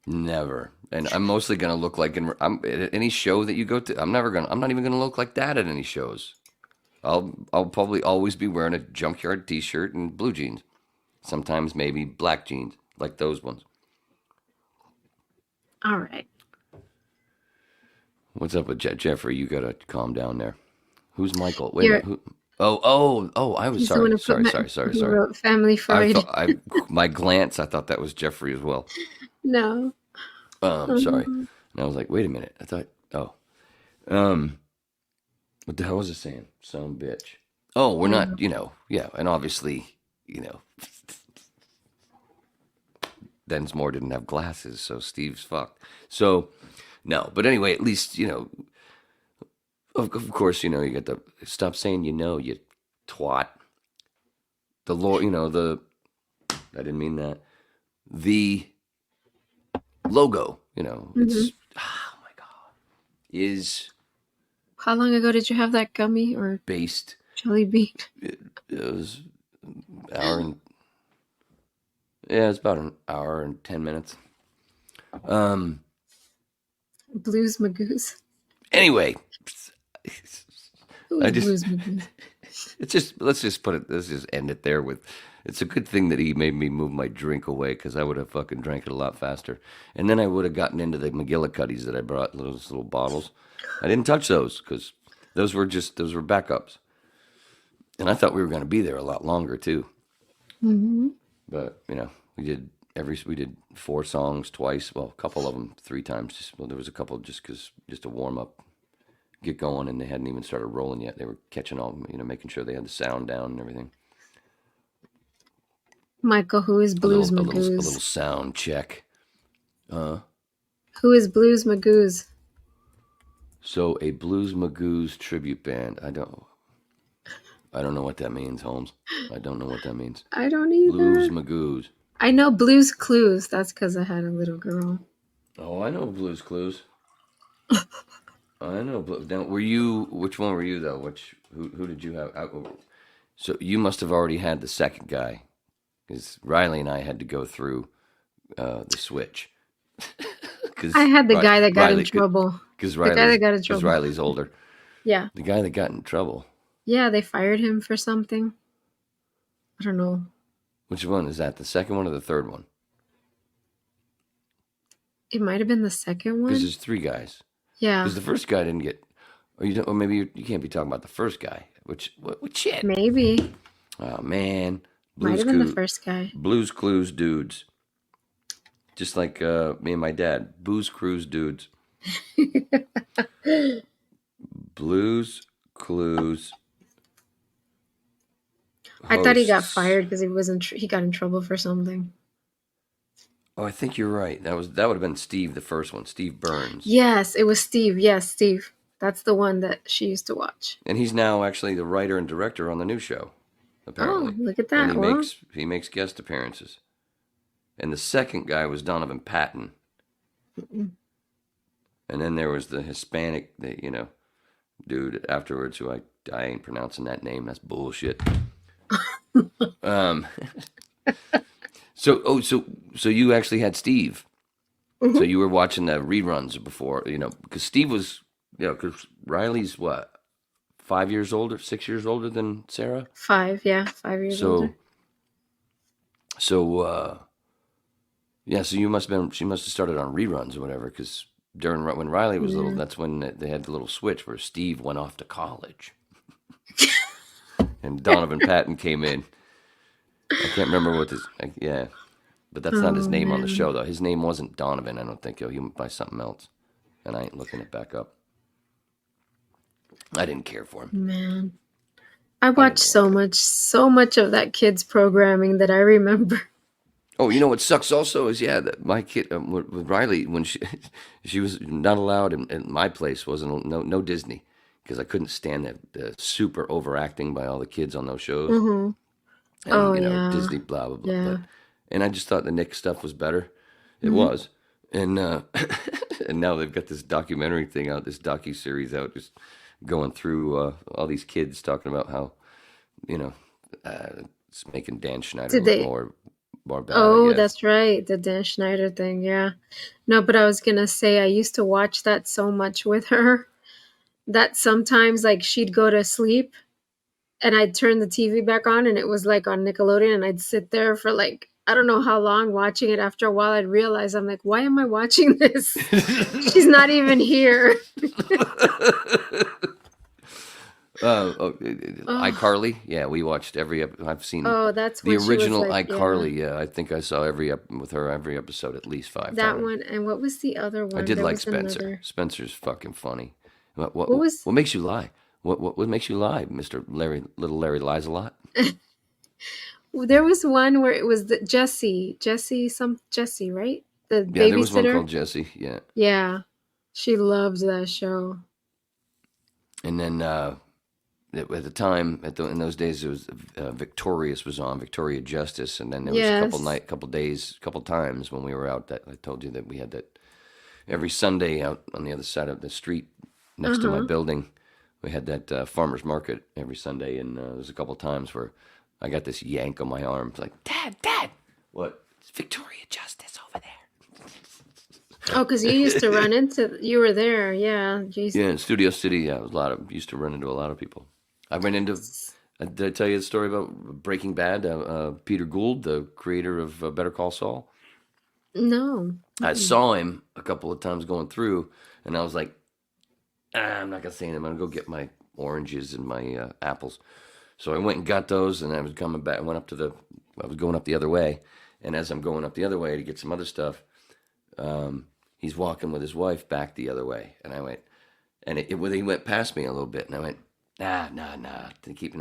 Never. And I'm mostly going to look like at any show that you go to. I'm not even going to look like that at any shows. I'll probably always be wearing a junkyard t-shirt and blue jeans. Sometimes maybe black jeans, like those ones. All right. What's up with Jeffrey? You got to calm down there. Who's Michael? Wait a minute. Who? Oh, I was sorry. Sorry. Wrote Family Freud. My glance, I thought that was Jeffrey as well. No. Sorry. And I was like, wait a minute. I thought, what the hell was I saying? Some bitch. Oh, we're not, yeah. And obviously, Densmore didn't have glasses, so Steve's fucked. So, no. But anyway, at least, of course, you get the, stop saying you twat. The Lord, I didn't mean that. The logo, it's, oh my God, is... How long ago did you have that gummy or based? Jelly bean? It was it's about an hour and 10 minutes. Blues Magoos. Anyway, Blues Magoos? let's just end it there with, it's a good thing that he made me move my drink away, because I would have fucking drank it a lot faster. And then I would have gotten into the McGillicuddies that I brought, those little bottles. I didn't touch those because those were backups. And I thought we were going to be there a lot longer too. Mm-hmm. But, we did 4 songs twice. Well, a couple of them 3 times. There was a couple just to warm up, get going, and they hadn't even started rolling yet. They were catching all, making sure they had the sound down and everything. Michael, who is Blues Magoos? A little sound check. Who is Blues Magoos? So a Blues Magoos tribute band. I don't know what that means, Holmes. I don't know what that means. I don't either. Blues Magoos. I know Blues Clues. That's because I had a little girl. Oh, I know Blues Clues. I know. Now, which one were you though? Who did you have? So you must have already had the second guy, because Riley and I had to go through the switch. I had the guy that got in trouble. Because Riley's older. Yeah. The guy that got in trouble. Yeah, they fired him for something. I don't know. Which one is that? The second one or the third one? It might have been the second one. Because there's 3 guys. Yeah. Because the first guy didn't get, or maybe you can't be talking about the first guy. What shit? Maybe. Oh man. Might have been the first guy. Blues Clues dudes. Just like me and my dad. Booze Cruise dudes. Blues Clues. I thought he got fired because he got in trouble for something. Oh, I think you're right. That would have been Steve, the first one, Steve Burns. Yes, it was Steve. Yes, Steve. That's the one that she used to watch. And he's now actually the writer and director on the new show, apparently. Oh, look at that. And he makes guest appearances. And the second guy was Donovan Patton. Mm-mm. And then there was the Hispanic, dude afterwards who I ain't pronouncing that name. That's bullshit. So you actually had Steve. Mm-hmm. So you were watching the reruns before, because Steve was, because Riley's what, 6 years older than Sarah? 5 years older. So she must have started on reruns or whatever, because when Riley was little, that's when they had the little switch where Steve went off to college. And Donovan Patton came in. I can't remember what this, but that's not his name on the show, though. His name wasn't Donovan, I don't think. He went by something else. And I ain't looking it back up. I didn't care for him. Man. I watched so much of that kid's programming that I remember. Oh, what sucks also is, that my kid, with Riley, when she was not allowed in my place, wasn't no Disney, because I couldn't stand the super overacting by all the kids on those shows. Mm-hmm. And, Disney, blah, blah, blah. Yeah. And I just thought the Nick stuff was better. It was. And And now they've got this documentary thing out, this docu-series out, just going through all these kids talking about how, you know, it's making Dan Schneider Did look they? more bad, I Oh, guess. that's right. The Dan Schneider thing. Yeah. No, but I was going to say, I used to watch that so much with her that sometimes, like, she'd go to sleep and I'd turn the TV back on and it was like on Nickelodeon, and I'd sit there for like, I don't know how long watching it. After a while, I'd realize, I'm like, why am I watching this? She's not even here. Oh, iCarly, yeah, we watched every I've seen that's the when she was original like, yeah, iCarly. Yeah, I think I saw every episode at least 5 that times. one. And what was the other I one? did There like was Spencer. another. Spencer's fucking funny. What What was makes you lie? What makes you lie, Mr. Little Larry lies a lot? there was one where it was the Jessie, right? The Yeah, there was one babysitter. called Jessie. Yeah, Yeah, she loved that show. and then at the time, in those days, it was Victorious was on, Victoria Justice, and then there was Yes. couple times when we were out that I told you that we had that every Sunday out on the other side of the street next to my building. We had that farmer's market every Sunday, and there was a couple times where I got this yank on my arm. It's like, Dad, what? It's Victoria Justice over there. Oh, because you were there. Yeah. Jeez. Yeah, in Studio City, yeah, it was used to run into a lot of people. I went into, did I tell you the story about Breaking Bad? Peter Gould, the creator of Better Call Saul. No. I saw him a couple of times going through, and I was like, I'm not going to say anything. I'm going to go get my oranges and my apples. So I went and got those, and I was coming back. I was going up the other way, and as I'm going up the other way to get some other stuff, he's walking with his wife back the other way, and I went, and he went past me a little bit, and I went, nah, and I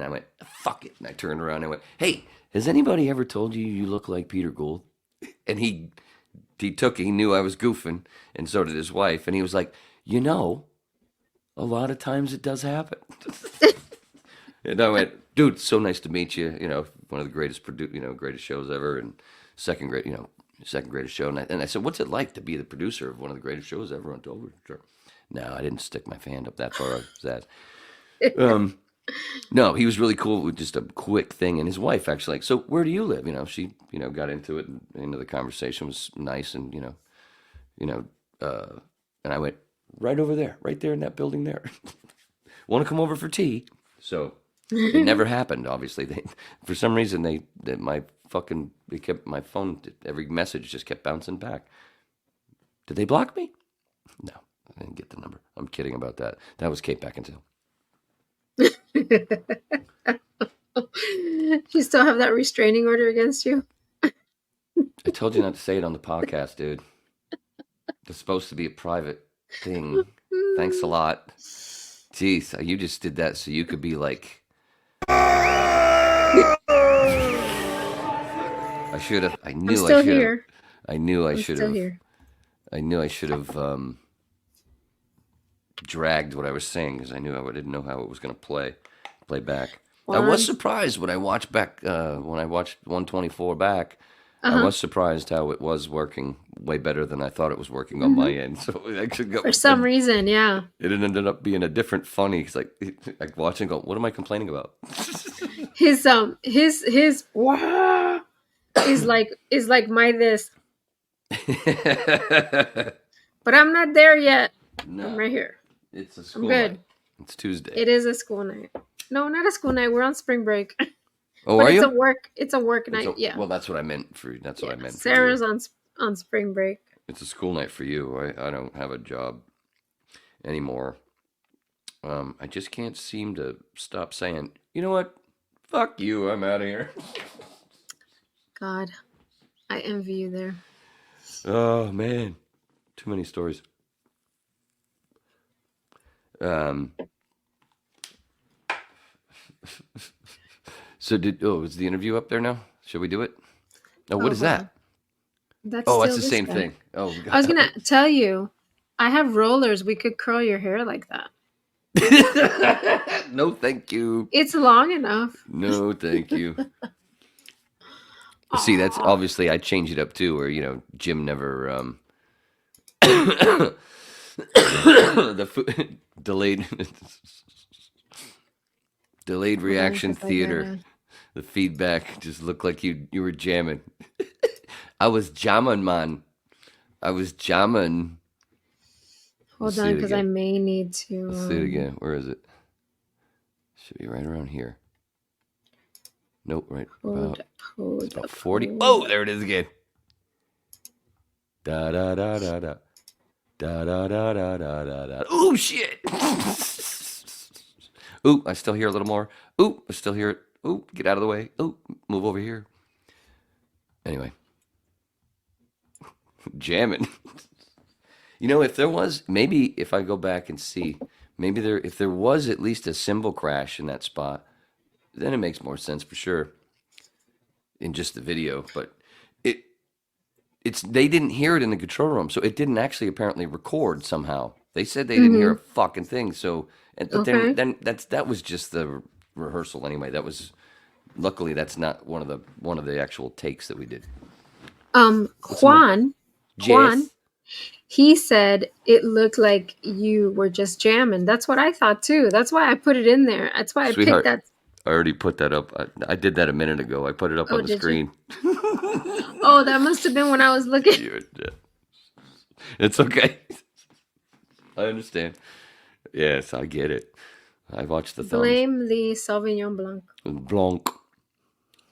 went, fuck it, and I turned around and I went, hey, has anybody ever told you you look like Peter Gould? And he knew I was goofing, and so did his wife, and he was like, a lot of times it does happen. And I went, dude, it's so nice to meet you. One of the greatest greatest shows ever, and second greatest show. And I said, what's it like to be the producer of one of the greatest shows ever on television? No, I didn't stick my hand up that far. I was sad. No, he was really cool with just a quick thing. And his wife actually, like, so where do you live? She, got into it, and into the conversation was nice. And, and I went, right over there, right there in that building there. Want to come over for tea? So it never happened, obviously. For some reason, my phone, every message just kept bouncing back. Did they block me? No, I didn't get the number. I'm kidding about that. That was Kate Beckinsale. You still have that restraining order against you? I told you not to say it on the podcast, dude. It's supposed to be a private thing. Thanks a lot. Jeez, you just did that so you could be like... I should have. I knew I'm still I should have. here. I knew I I'm should still have. here. I knew I should have dragged what I was saying because I didn't know how it was going to play back. Well, I was surprised when I watched back when I watched 124 back. I was surprised how it was working way better than I thought it was working on my end. So it actually got, for some reason, yeah. it ended up being a different funny. Cause like watching, go, what am I complaining about? His wah is like my this, but I'm not there yet. No, I'm right here. it's a school I'm good. night. It's Tuesday. It is a school night. No, not a school night. We're on spring break. Oh, but are it's you? It's a work night. Yeah. Well, that's what I meant for. That's what I meant. Sarah's for you. on spring break. It's a school night for you. I don't have a job anymore. I just can't seem to stop saying, you know what? Fuck you. I'm out of here. God, I envy you there. Oh man, too many stories. So is the interview up there now? Should we do it? Oh, what is that? That's That's still the this same guy. thing. Oh, God. I was gonna tell you, I have rollers. We could curl your hair like that. No, thank you. It's long enough. No, thank you. See, that's obviously I change it up too, where Jim never Delayed reaction Because I theater. gotta. The feedback just looked like you were jamming. I was jamming, man. I was jamming. Hold on, because I may need to. Let's see it again. Where is it? Should be right around here. Nope, right it's about 40. Oh, there it is again. Da da da da da. Da da da da da da da. Oh shit! Ooh, I still hear a little more. Ooh, I still hear it. Ooh, get out of the way. Ooh, move over here. Anyway, jamming. You know, if there was, maybe if I go back and see, if there was at least a cymbal crash in that spot, then it makes more sense for sure in just the video. But they didn't hear it in the control room, so it didn't actually apparently record somehow. They said they didn't hear a fucking thing. So, then that was just the rehearsal anyway. That was, luckily that's not one of the actual takes that we did. Juan, he said it looked like you were just jamming. That's what I thought too. That's why I put it in there. That's why I picked that. I already put that up. I did that a minute ago. I put it up on the screen. Oh, that must have been when I was looking. Yeah. It's okay. I understand. Yes, I get it. I watched the thumbs. Blame the Sauvignon Blanc.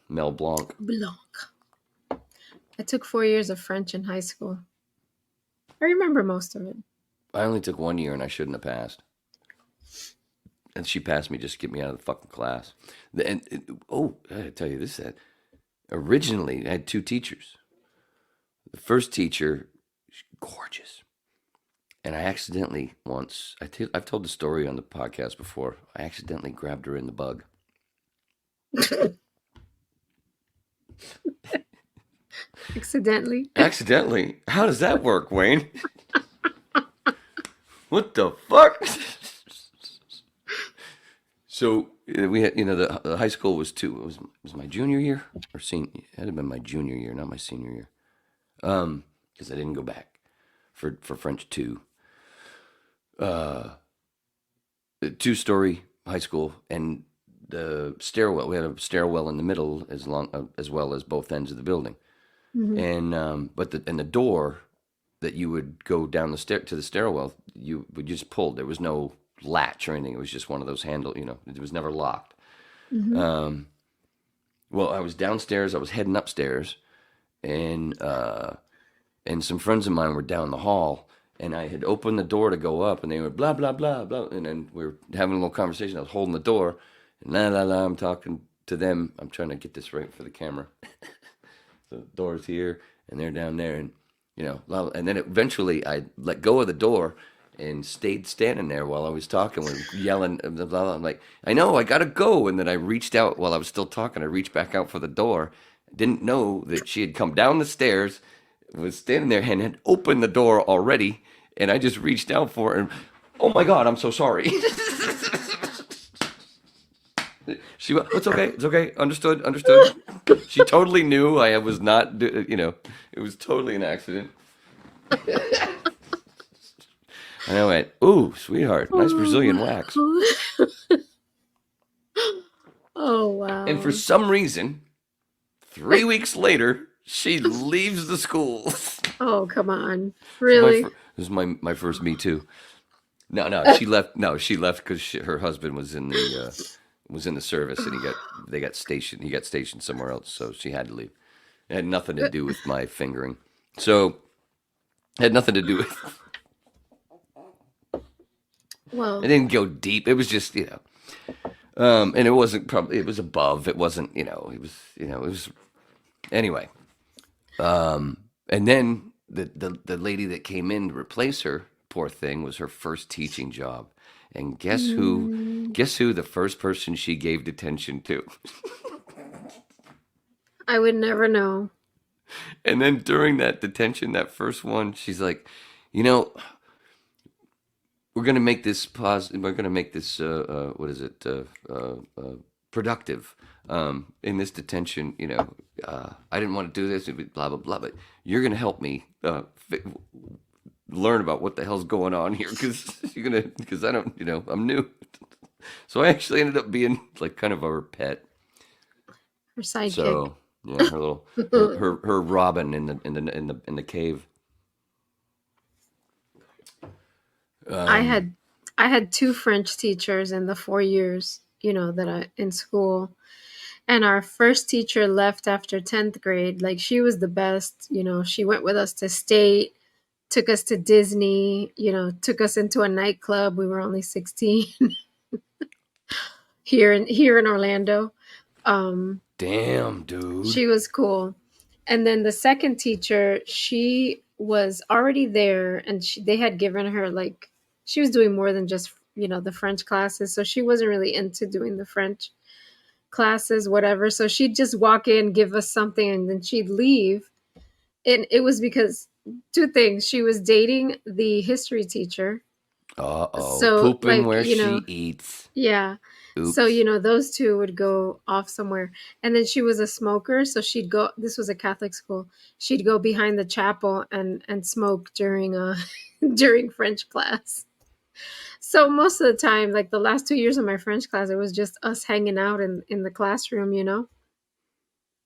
Mel Blanc. I took 4 years of French in high school. I remember most of it. I only took 1 year and I shouldn't have passed. And she passed me just to get me out of the fucking class. I gotta tell you this. Originally, I had 2 teachers. The first teacher, gorgeous. And I accidentally once, I've told the story on the podcast before, I accidentally grabbed her in the bug. Accidentally? Accidentally? How does that work, Wayne? What the fuck? So we had, the high school was 2. It was my junior year or senior. It had to have been my junior year, not my senior year, because I didn't go back for French 2. 2-story high school, and the stairwell. We had a stairwell in the middle, as well as both ends of the building, and but the door that you would go down the stair to the stairwell, you would just pull. There was no latch or anything. It was just one of those handle. It was never locked. Well, I was downstairs. I was heading upstairs, and some friends of mine were down the hall. And I had opened the door to go up, and they were blah, blah, blah, blah. And then we were having a little conversation. I was holding the door, and la, la, la, I'm talking to them. I'm trying to get this right for the camera. The door's here, and they're down there. And, and then eventually I let go of the door and stayed standing there while I was talking, yelling, blah, blah, blah. I'm like, I know, I got to go. And then I reached out while I was still talking. I reached back out for the door. Didn't know that she had come down the stairs, was standing there and had opened the door already, and I just reached out for her, and oh my God, I'm so sorry. She went, it's okay, understood. She totally knew I was not, it was totally an accident. And I went, ooh, sweetheart, nice Brazilian wax. Oh, wow. And for some reason, 3 weeks later, she leaves the school. Oh, come on. Really? This is my first Me Too. No, she left. No, she left because her husband was in the service, and they got stationed. He got stationed somewhere else, so she had to leave. It had nothing to do with my fingering. So, it had nothing to do with. Well, it didn't go deep. It was just and it wasn't probably. It was above. It wasn't. It was. Anyway. And then the lady that came in to replace her, poor thing, was her first teaching job. And guess who the first person she gave detention to? I would never know. And then during that detention, that first one, she's like, we're going to make this we're going to make this, productive. In this detention, I didn't want to do this, blah, blah, blah, but you're going to help me learn about what the hell's going on here because I don't, I'm new. So I actually ended up being like kind of her pet. Her sidekick. So yeah, her little her Robin in the cave. I had two French teachers in the 4 years, that I in school. And our first teacher left after 10th grade. Like, she was the best. She went with us to state, took us to Disney, took us into a nightclub. We were only 16 here in Orlando. Damn, dude. She was cool. And then the second teacher, she was already there, and they had given her, like, she was doing more than just, the French classes. So she wasn't really into doing the French classes, whatever. So she'd just walk in, give us something, and then she'd leave. And it was because two things. She was dating the history teacher. Uh-oh. So, Pooping like, where she eats. Yeah. Oops. So, those two would go off somewhere. And then she was a smoker. So she'd go, this was a Catholic school. She'd go behind the chapel and smoke during during French class. So most of the time, like the last 2 years of my French class, it was just us hanging out in the classroom,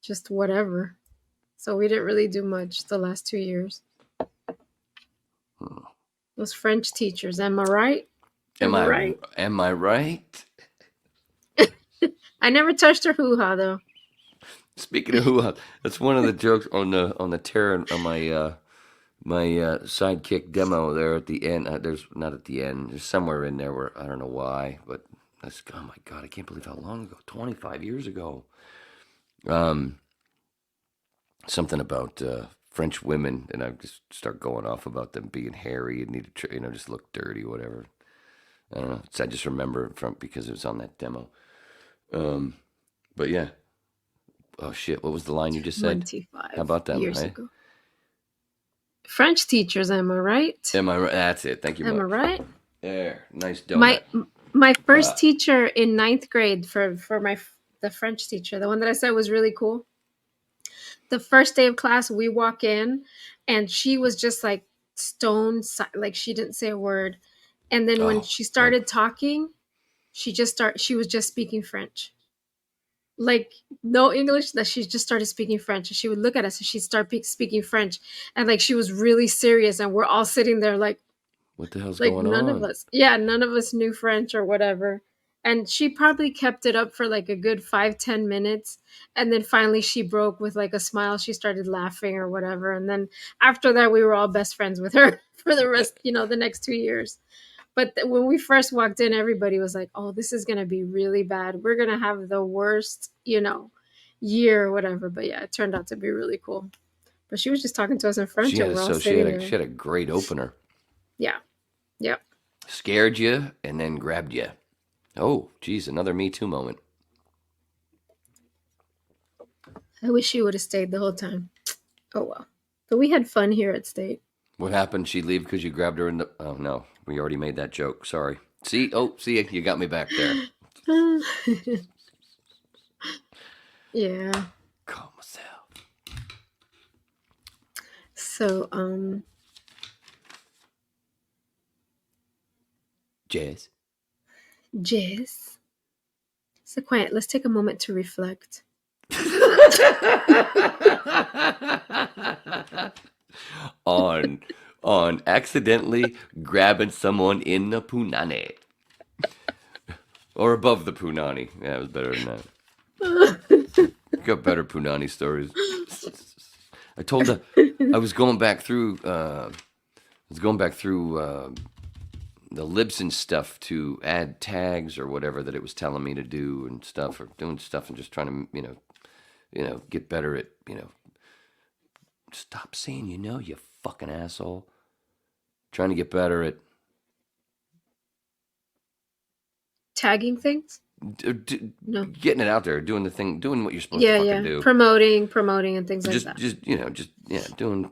just whatever. So we didn't really do much the last 2 years. Those French teachers, am I right? Am I right? Am I right? I never touched her hoo-ha though. Speaking of hoo-ha, that's one of the jokes on the Terran on my sidekick demo there at the end. There's not at the end. There's somewhere in there where I don't know why, but that's, oh my God, I can't believe how long ago. 25 years ago. Something about French women, and I just start going off about them being hairy and need to, just look dirty, whatever. I don't know. I just remember it because it was on that demo. But yeah. Oh shit! What was the line you just said? 25 How about that? Years ago. French teachers, am I right? Am I right? That's it. Thank you. Am I right? There, nice donut. My first teacher in 9th grade for the French teacher, the one that I said was really cool. The first day of class, we walk in, and she was just like stone, like she didn't say a word. And then when she started talking, she was just speaking French. Like no English, that she just started speaking French. And she would look at us and she'd start speaking French. And like she was really serious, and we're all sitting there like, what the hell's like going none on? None of us knew French or whatever. And she probably kept it up for like a good 5-10 minutes. And then finally she broke with like a smile. She started laughing or whatever. And then after that, we were all best friends with her for the rest, the next 2 years. But when we first walked in, everybody was like, oh, this is going to be really bad. We're going to have the worst, year or whatever. But yeah, it turned out to be really cool. But she was just talking to us in French. She had a great opener. Yeah. Yep. Scared you and then grabbed you. Oh, geez, another Me Too moment. I wish she would have stayed the whole time. Oh, well. But we had fun here at State. What happened? She'd leave because you grabbed her in the... Oh, no. We already made that joke. Sorry. See? You got me back there. Yeah. Call myself. So, Jazz. So quiet. Let's take a moment to reflect. on accidentally grabbing someone in the punani. Or above the punani. Yeah, it was better than that. Got better punani stories. I told her I was going back through the Libsyn stuff to add tags or whatever that it was telling me to do and stuff, or doing stuff and just trying to get better at, stop saying, you fucking asshole. Trying to get better at tagging things? No. Getting it out there, doing the thing, doing what you're supposed to fucking do. Promoting and things like that. Doing,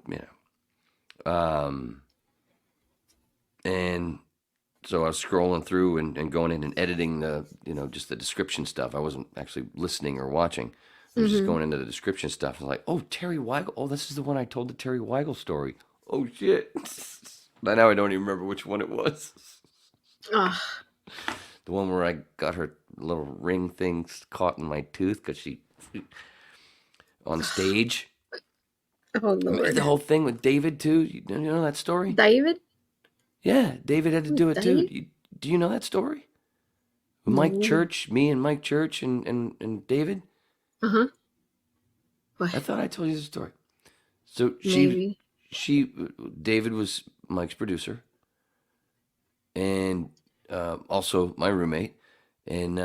and so I was scrolling through and going in and editing the, just the description stuff. I wasn't actually listening or watching. I was just going into the description stuff. I was like, oh, Terry Weigel. Oh, this is the one I told the Terry Weigel story. Oh, shit. By now I don't even remember which one it was. Ugh. The one where I got her little ring things caught in my tooth because she on stage. Oh Lord. The whole thing with David too. You know that story? David? Yeah, David had to do it too. Dave? Do you know that story? Mike No. Church, me and Mike Church and David. Uh-huh. What? I thought I told you the story. So Maybe. David was Mike's producer, and also my roommate, and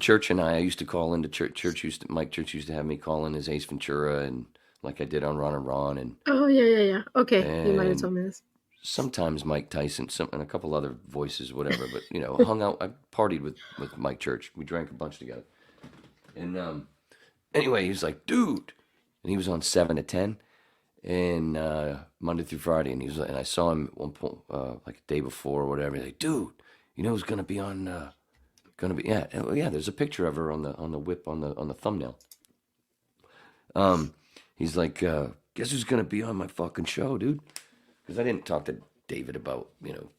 Church and I used to call into Church. Mike Church used to have me call in as Ace Ventura, and like I did on Ron and Ron, and Oh yeah. Okay, you might have And- told me this. sometimes Mike Tyson, and a couple other voices, whatever. But hung out. I partied with Mike Church. We drank a bunch together, and anyway, he was like, dude, and he was on 7 to 10. And Monday through Friday, and I saw him at one point, like a day before or whatever. He's like, dude, who's gonna be on? There's a picture of her on the whip on the thumbnail. He's like, guess who's gonna be on my fucking show, dude? Because I didn't talk to David about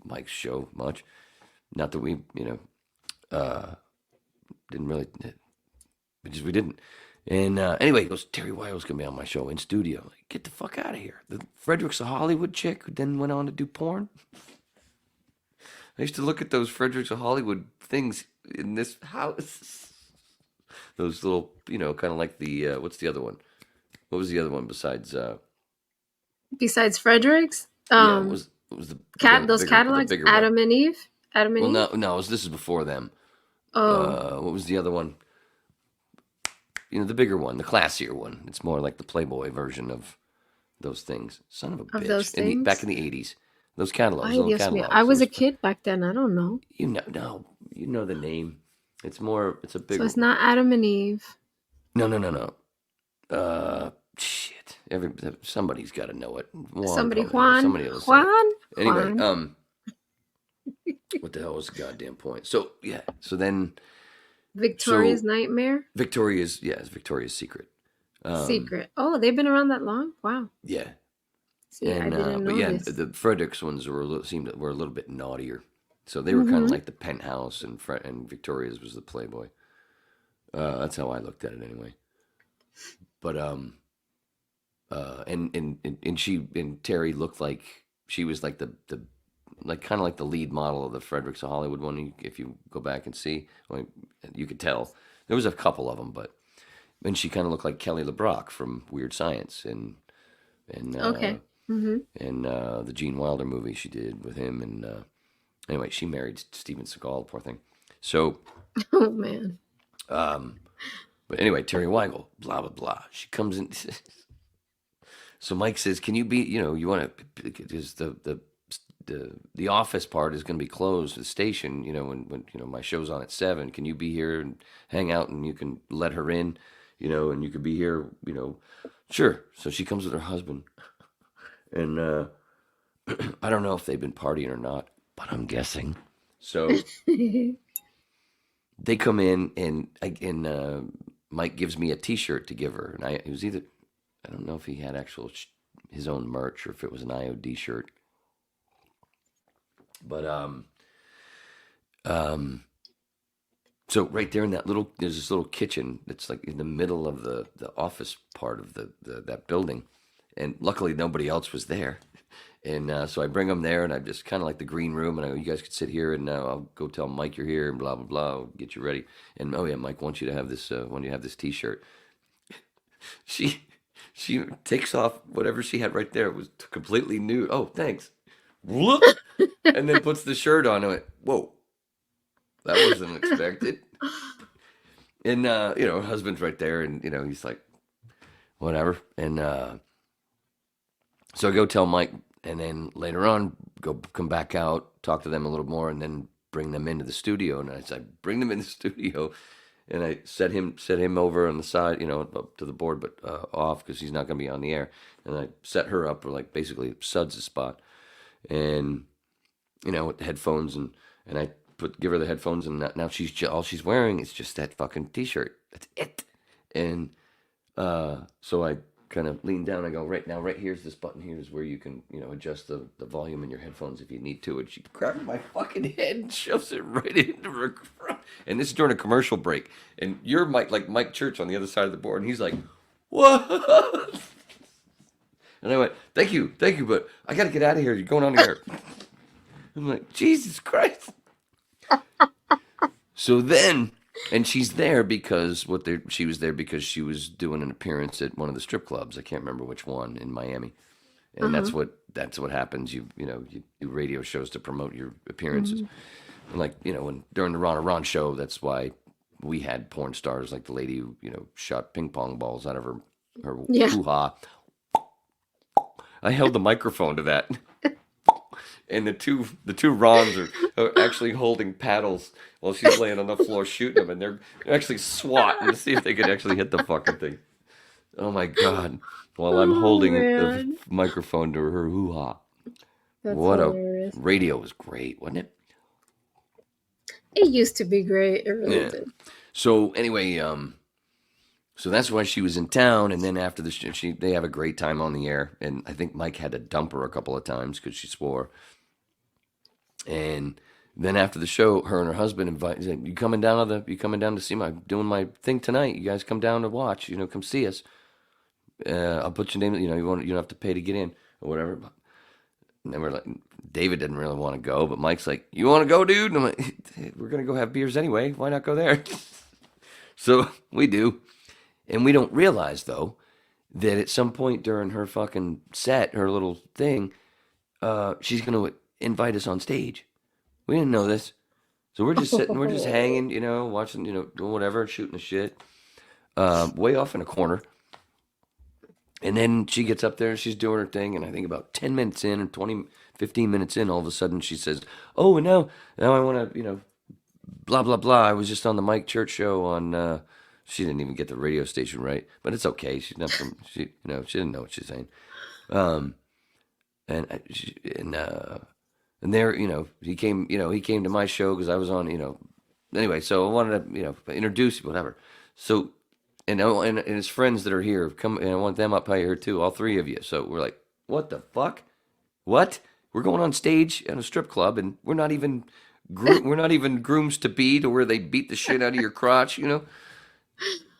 Mike's show much. Not that we didn't really, we didn't. And anyway, he goes, Terry Weil's going to be on my show in studio. Like, get the fuck out of here. The Fredericks of Hollywood chick who then went on to do porn. I used to look at those Fredericks of Hollywood things in this house. Those little, kind of like the, what's the other one? What was the other one besides? Besides Fredericks? What was the Those bigger, catalogs? the bigger one? Adam and Eve? Adam and Eve? No, this is before them. Oh. What was the other one? The bigger one, the classier one. It's more like the Playboy version of those things. Son of a bitch. Those things? Back in the 80s. Those catalogs, Ay, little Dios mío. catalogs. I was a kid back then. I don't know. You know the name. It's a bigger. So it's not Adam and Eve. No. Shit. Somebody's got to know it. Somebody else. Juan? Anyway, Juan. what the hell was the goddamn point? So then Victoria's Nightmare? It's Victoria's Secret. Secret. Oh, they've been around that long? Wow. Yeah. See, I didn't know this. the Fredericks ones were a little bit naughtier. So they were kind of like the Penthouse, and Victoria's was the Playboy. That's how I looked at it anyway. But and Terry looked like she was like the kind of like the lead model of the Fredericks of Hollywood one. If you go back and see, you could tell there was a couple of them, and she kind of looked like Kelly LeBrock from Weird Science and Okay. Mm-hmm. and the Gene Wilder movie she did with him. And anyway, she married Steven Seagal, poor thing. So, Oh, man. but anyway, Terry Weigel, blah blah blah. She comes in. So Mike says, "Can you be? You want to? Because the office part is going to be closed. The station, when my show's on at 7. Can you be here and hang out, and you can let her in, and you could be here, Sure." So she comes with her husband, and I don't know if they've been partying or not, but I'm guessing. So they come in, and Mike gives me a T-shirt to give her, and it was either, I don't know if he had his own merch or if it was an IOD shirt. But so right there in there's this little kitchen that's like in the middle of the office part of that building, and luckily nobody else was there, and so I bring them there, and I just kind of like the green room, and I go, you guys could sit here, and I'll go tell Mike you're here, and blah blah blah, I'll get you ready, and oh yeah, Mike wants you to have this T-shirt. She takes off whatever she had right there. It was completely nude. Oh, thanks. Whoop! And then puts the shirt on. I went, whoa, that wasn't expected. And her husband's right there, and he's like, whatever. And so I go tell Mike, and then later on come back out, talk to them a little more, and then bring them into the studio. And I bring them in the studio, and I set him over on the side, up to the board, but off because he's not going to be on the air. And I set her up, or like basically Suds' spot, and with the headphones, and I give her the headphones, and now all she's wearing is just that fucking T-shirt. That's it. And so I kind of lean down. I go, right now, right here's this button. Here's where you can, adjust the volume in your headphones if you need to. And she grabs my fucking head and shoves it right into her. And this is during a commercial break. And you're like Mike Church on the other side of the board. And he's like, what? And I went, thank you, but I got to get out of here. You're going on the air. I'm like, Jesus Christ. So then... And she's there because she was there because she was doing an appearance at one of the strip clubs. I can't remember which one in Miami, and that's what happens. You do radio shows to promote your appearances, and when during the Ron show, that's why we had porn stars like the lady who shot ping pong balls out of her hoo-ha. I held the microphone to that. And the two Rons are actually holding paddles while she's laying on the floor shooting them, and they're actually swatting to see if they could actually hit the fucking thing. Oh my God! While I'm holding the microphone to her hoo-ha. What hilarious. Radio was great, wasn't it? It used to be great. It really did. So anyway, so that's why she was in town, and then after the show, they have a great time on the air, and I think Mike had to dump her a couple of times because she swore. And then after the show, her and her husband invited, you coming down to see doing my thing tonight. You guys come down to watch, come see us. I'll put your name, you don't have to pay to get in or whatever. And then we're like, David didn't really want to go, but Mike's like, you want to go, dude? And I'm like, we're going to go have beers anyway. Why not go there? So we do. And we don't realize, though, that at some point during her fucking set, her little thing, she's going to invite us on stage. We didn't know this. So we're just sitting, we're just hanging, watching, doing whatever, shooting the shit, way off in a corner. And then she gets up there and she's doing her thing. And I think about 10 minutes in or 15 minutes in, all of a sudden she says, oh, and now I want to, blah, blah, blah. I was just on the Mike Church show on, she didn't even get the radio station right, but it's okay. She's not from, she didn't know what she's saying. And there, he came to my show because I was on, anyway, so I wanted to, introduce you, whatever. So, and his friends that are here come, and I want them up here too, all three of you. So we're like, what the fuck? What? We're going on stage at a strip club, and we're not even grooms to be to where they beat the shit out of your crotch,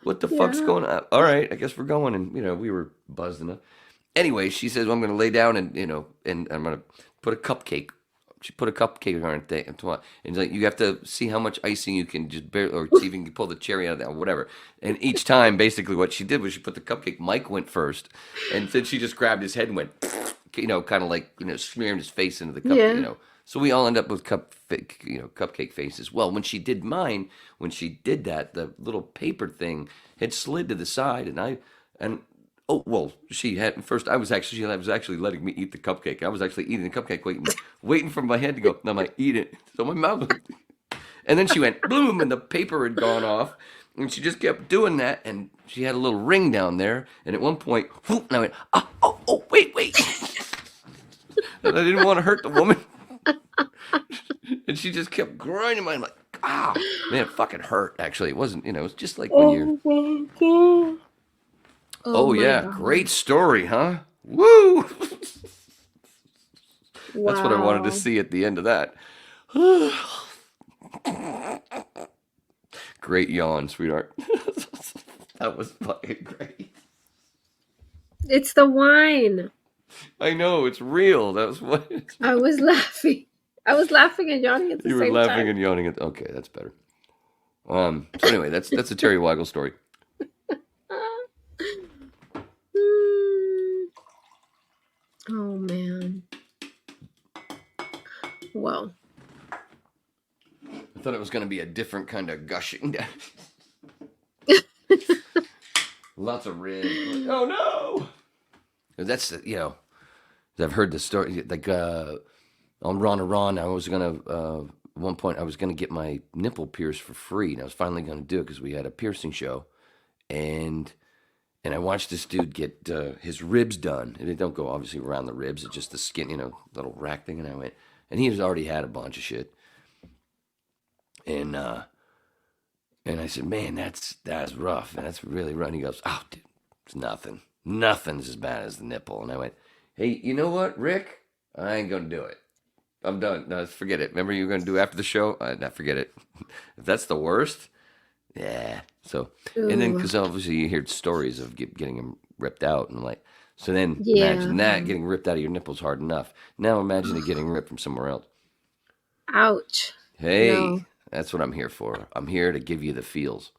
What the fuck's going on? All right, I guess we're going, and we were buzzed enough. Anyway, she says, well, I'm going to lay down and and I'm going to put a cupcake. She put a cupcake on her thing, and like, you have to see how much icing you can just bear, or see if you can pull the cherry out of that, or whatever. And each time, basically, what she did was she put the cupcake. Mike went first, and then she just grabbed his head and went, kind of like smearing his face into the cup, So we all end up with cupcake faces. Well, when she did mine, when she did that, the little paper thing had slid to the side, she had first. I was actually letting me eat the cupcake. I was actually eating the cupcake, waiting for my head to go. Now I eat it. So my mouth, and then she went boom, and the paper had gone off, and she just kept doing that, and she had a little ring down there, and at one point, whoop, and I went, wait, and I didn't want to hurt the woman. And she just kept grinding my like, man, it fucking hurt. Actually, it wasn't. It was just like when you're. Oh yeah, God. Great story, huh? Woo! Wow. That's what I wanted to see at the end of that. Great yawn, sweetheart. That was fucking great. It's the wine. I know, it's real. That was what. I was laughing. I was laughing and yawning at the same time. You were laughing and yawning at. Okay, that's better. So anyway, that's a Terry Weigel story. Oh man. Well. I thought it was going to be a different kind of gushing. Lots of red. Oh no! That's I've heard the story. Like on Ron, I was gonna at one point I was gonna get my nipple pierced for free, and I was finally gonna do it because we had a piercing show, and I watched this dude get his ribs done. And they don't go obviously around the ribs; it's just the skin, little rack thing. And I went, and he has already had a bunch of shit, and I said, man, that's rough, and that's really rough. And he goes, oh, dude, it's nothing. Nothing's as bad as the nipple. And I went, hey, you know what, Rick? I ain't going to do it. I'm done. No, forget it. Remember you were going to do after the show? No, forget it. If that's the worst, yeah. So, and then, Ooh. because obviously you hear stories of getting them ripped out. And like, so then Yeah. imagine that getting ripped out of your nipples hard enough. Now imagine it getting ripped from somewhere else. Ouch. Hey, No. that's what I'm here for. I'm here to give you the feels.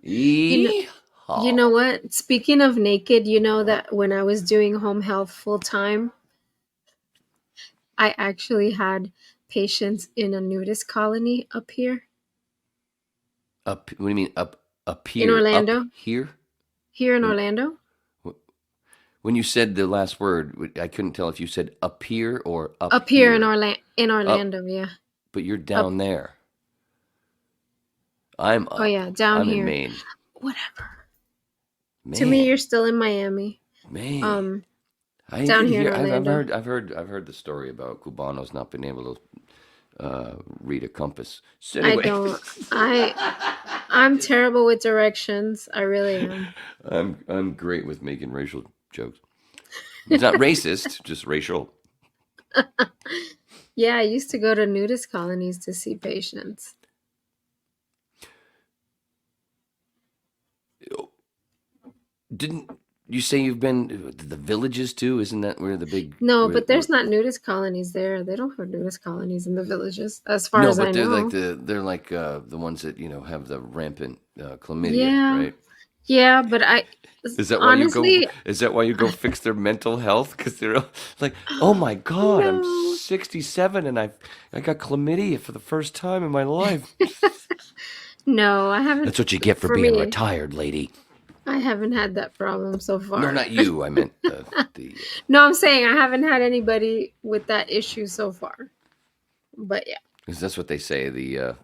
You know what? Speaking of naked, you know that when I was doing home health full time, I actually had patients in a nudist colony up here. Up? What do you mean up here? In Orlando. Up here? Here in Orlando? When you said the last word, I couldn't tell if you said up here or up Up here in Orlando, yeah. But you're down there. I'm up. Oh yeah, down I'm here. in Maine. Whatever. Man, To me, you're still in Miami. Man. I Down did here in hear- Orlando. I've heard the story about Cubanos not being able to read a compass. So anyway, I don't. I'm terrible with directions. I really am. I'm great with making racial jokes. It's not racist, just racial. Yeah, I used to go to nudist colonies to see patients. Didn't you say you've been to the villages too? Isn't that where the big? No, but there's not nudist colonies there. They don't have nudist colonies in the villages, as far as I they're know. they're like the ones that have the rampant chlamydia, Yeah. right? Yeah, but Is that honestly, why you go? Is that why you go fix their mental health? Because they're all like, oh my god, No. I'm 67 and I got chlamydia for the first time in my life. No, I haven't. That's what you get for being me, retired, lady. I haven't had that problem so far. No, not you. I meant the. No, I'm saying I haven't had anybody with that issue so far. But yeah. Because that's what they say. Those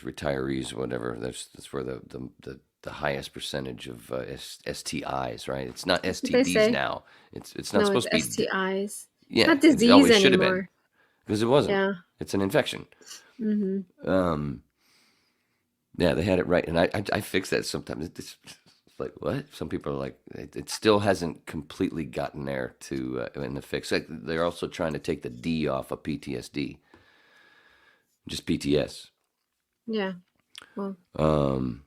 retirees, whatever. That's where the highest percentage of STIs, right? It's not STDs now. It's not supposed to be STIs. Yeah, It's not it disease always should have been anymore. because it wasn't. Yeah. It's an infection. Mm-hmm. Yeah, they had it right, and I fix that sometimes. It's like what? Some people are like, it still hasn't completely gotten there to in the fix. Like, they're also trying to take the D off of PTSD, just PTS. Yeah. Well, Um,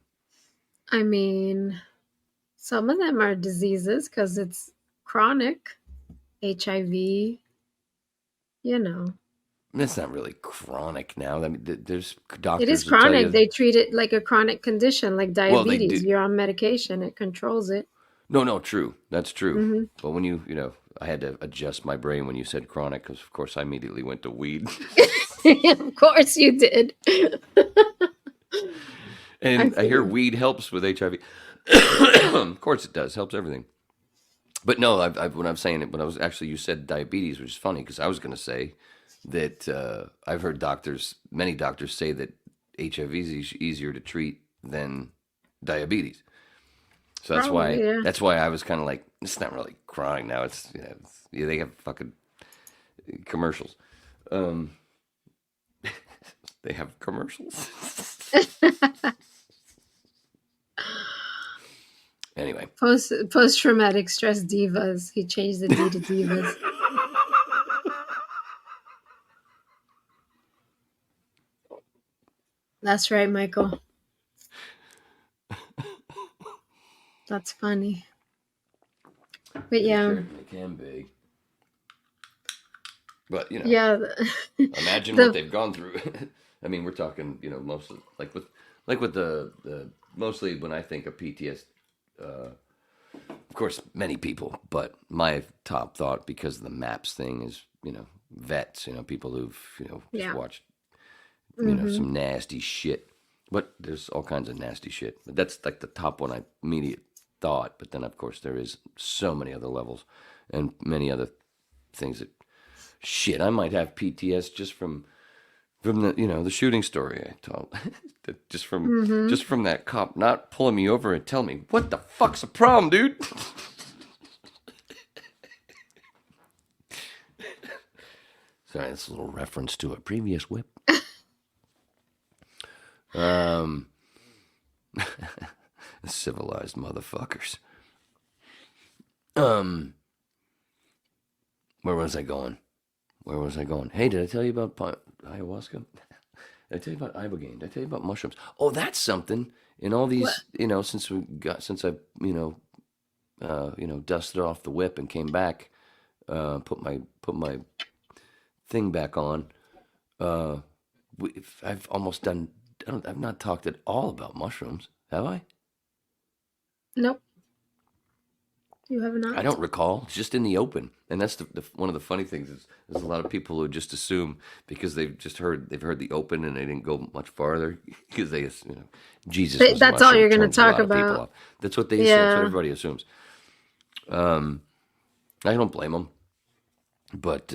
I mean, some of them are diseases because it's chronic. HIV, you know. That's not really chronic now. I mean, there's doctors. It is that tell chronic. you- They treat it like a chronic condition, like Well, they diabetes. do. You're on medication, it controls it. No, true. That's true. Mm-hmm. But when I had to adjust my brain when you said chronic because, of course, I immediately went to weed. Of course you did. And I hear weed helps with HIV. Of course it does. Helps everything. But no, when I'm saying it, when I was actually, you said diabetes, which is funny because I was going to say that I've heard many doctors say that HIV is easier to treat than diabetes. So that's why I was kind of like, it's not really crying now. It's, they have fucking commercials. They have commercials. Anyway. Post-traumatic stress divas. He changed the D to divas. That's right, Michael. That's funny. But yeah. It can be. But, Yeah. Imagine what they've gone through. I mean, we're talking, mostly with the mostly when I think of PTSD, of course, many people, but my top thought, because of the MAPS thing, is, vets, people who've, just watched, some nasty shit. But there's all kinds of nasty shit. But that's like the top one I immediate thought. But then, of course, there is so many other levels and many other things that, shit, I might have PTS just from the the shooting story I told, just from that cop not pulling me over and telling me what the fuck's the problem, dude. Sorry, that's a little reference to a previous whip. Civilized motherfuckers. Where was I going? Hey, did I tell you about ayahuasca? Did I tell you about ibogaine? Did I tell you about mushrooms? Oh, that's something. In all these, What? since I, dusted off the whip and came back, put my thing back on. I've almost done. I've not talked at all about mushrooms, have I? Nope. You have not? I don't recall. It's just in the open, and that's one of the funny things is there's a lot of people who just assume because they've heard the open and they didn't go much farther because they Jesus. Was That's all you're going to talk about. That's what they. That's what everybody assumes. I don't blame them, but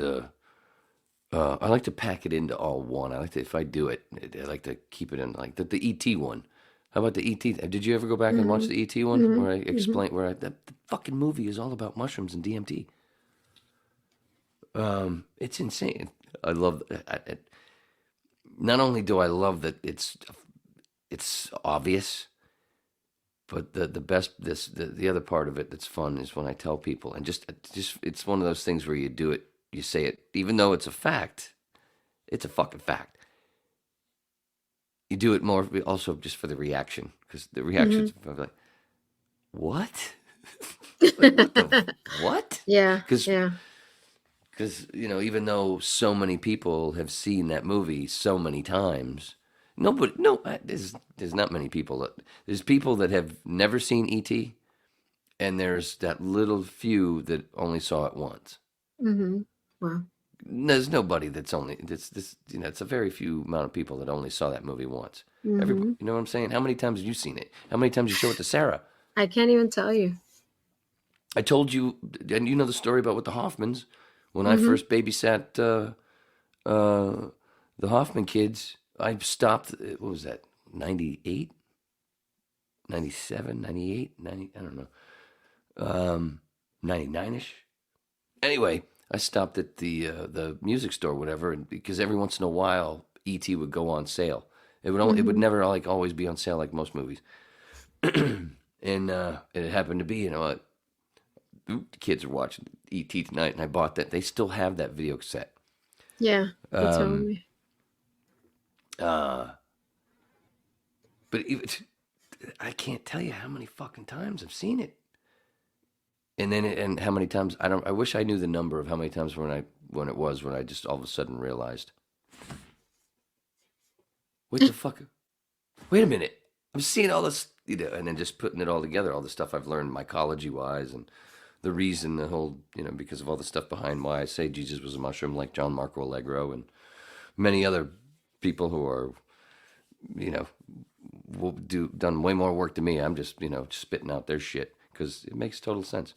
I like to pack it into all one. I like to, if I do it, I like to keep it in like the ET one. How about the ET? Did you ever go back and watch the ET one where I explain the fucking movie is all about mushrooms and DMT? It's insane. I love it. Not only do I love that it's obvious, but the other part of it that's fun is when I tell people, and just it's one of those things where you do it, you say it, even though it's a fact, it's a fucking fact. You do it more also just for the reaction, because the reaction's like, what? Like, what? Yeah. Because even though so many people have seen that movie so many times, there's not many people. There's people that have never seen E.T., and there's that little few that only saw it once. Mm-hmm. Wow. There's nobody it's a very few amount of people that only saw that movie once. Mm-hmm. Everybody, you know what I'm saying? How many times have you seen it? How many times you show it to Sarah? I can't even tell you. I told you, and you know the story about with the Hoffmans. When I first babysat the Hoffman kids, I stopped, what was that, 98? 97, 98, 90, I don't know. 99-ish. Anyway, I stopped at the music store, whatever, and because every once in a while, E.T. would go on sale. It would never like always be on sale like most movies. And it happened to be, the kids are watching E.T. tonight, and I bought that. They still have that video cassette. Yeah, they told me. But even, I can't tell you how many fucking times I've seen it. And how many times I wish I knew the number of how many times when I just all of a sudden realized, what the fuck? Wait a minute. I'm seeing all this, and then just putting it all together, all the stuff I've learned mycology wise, and the reason, the whole, because of all the stuff behind why I say Jesus was a mushroom, like John Marco Allegro and many other people who are, done way more work than me. I'm just, spitting out their shit because it makes total sense.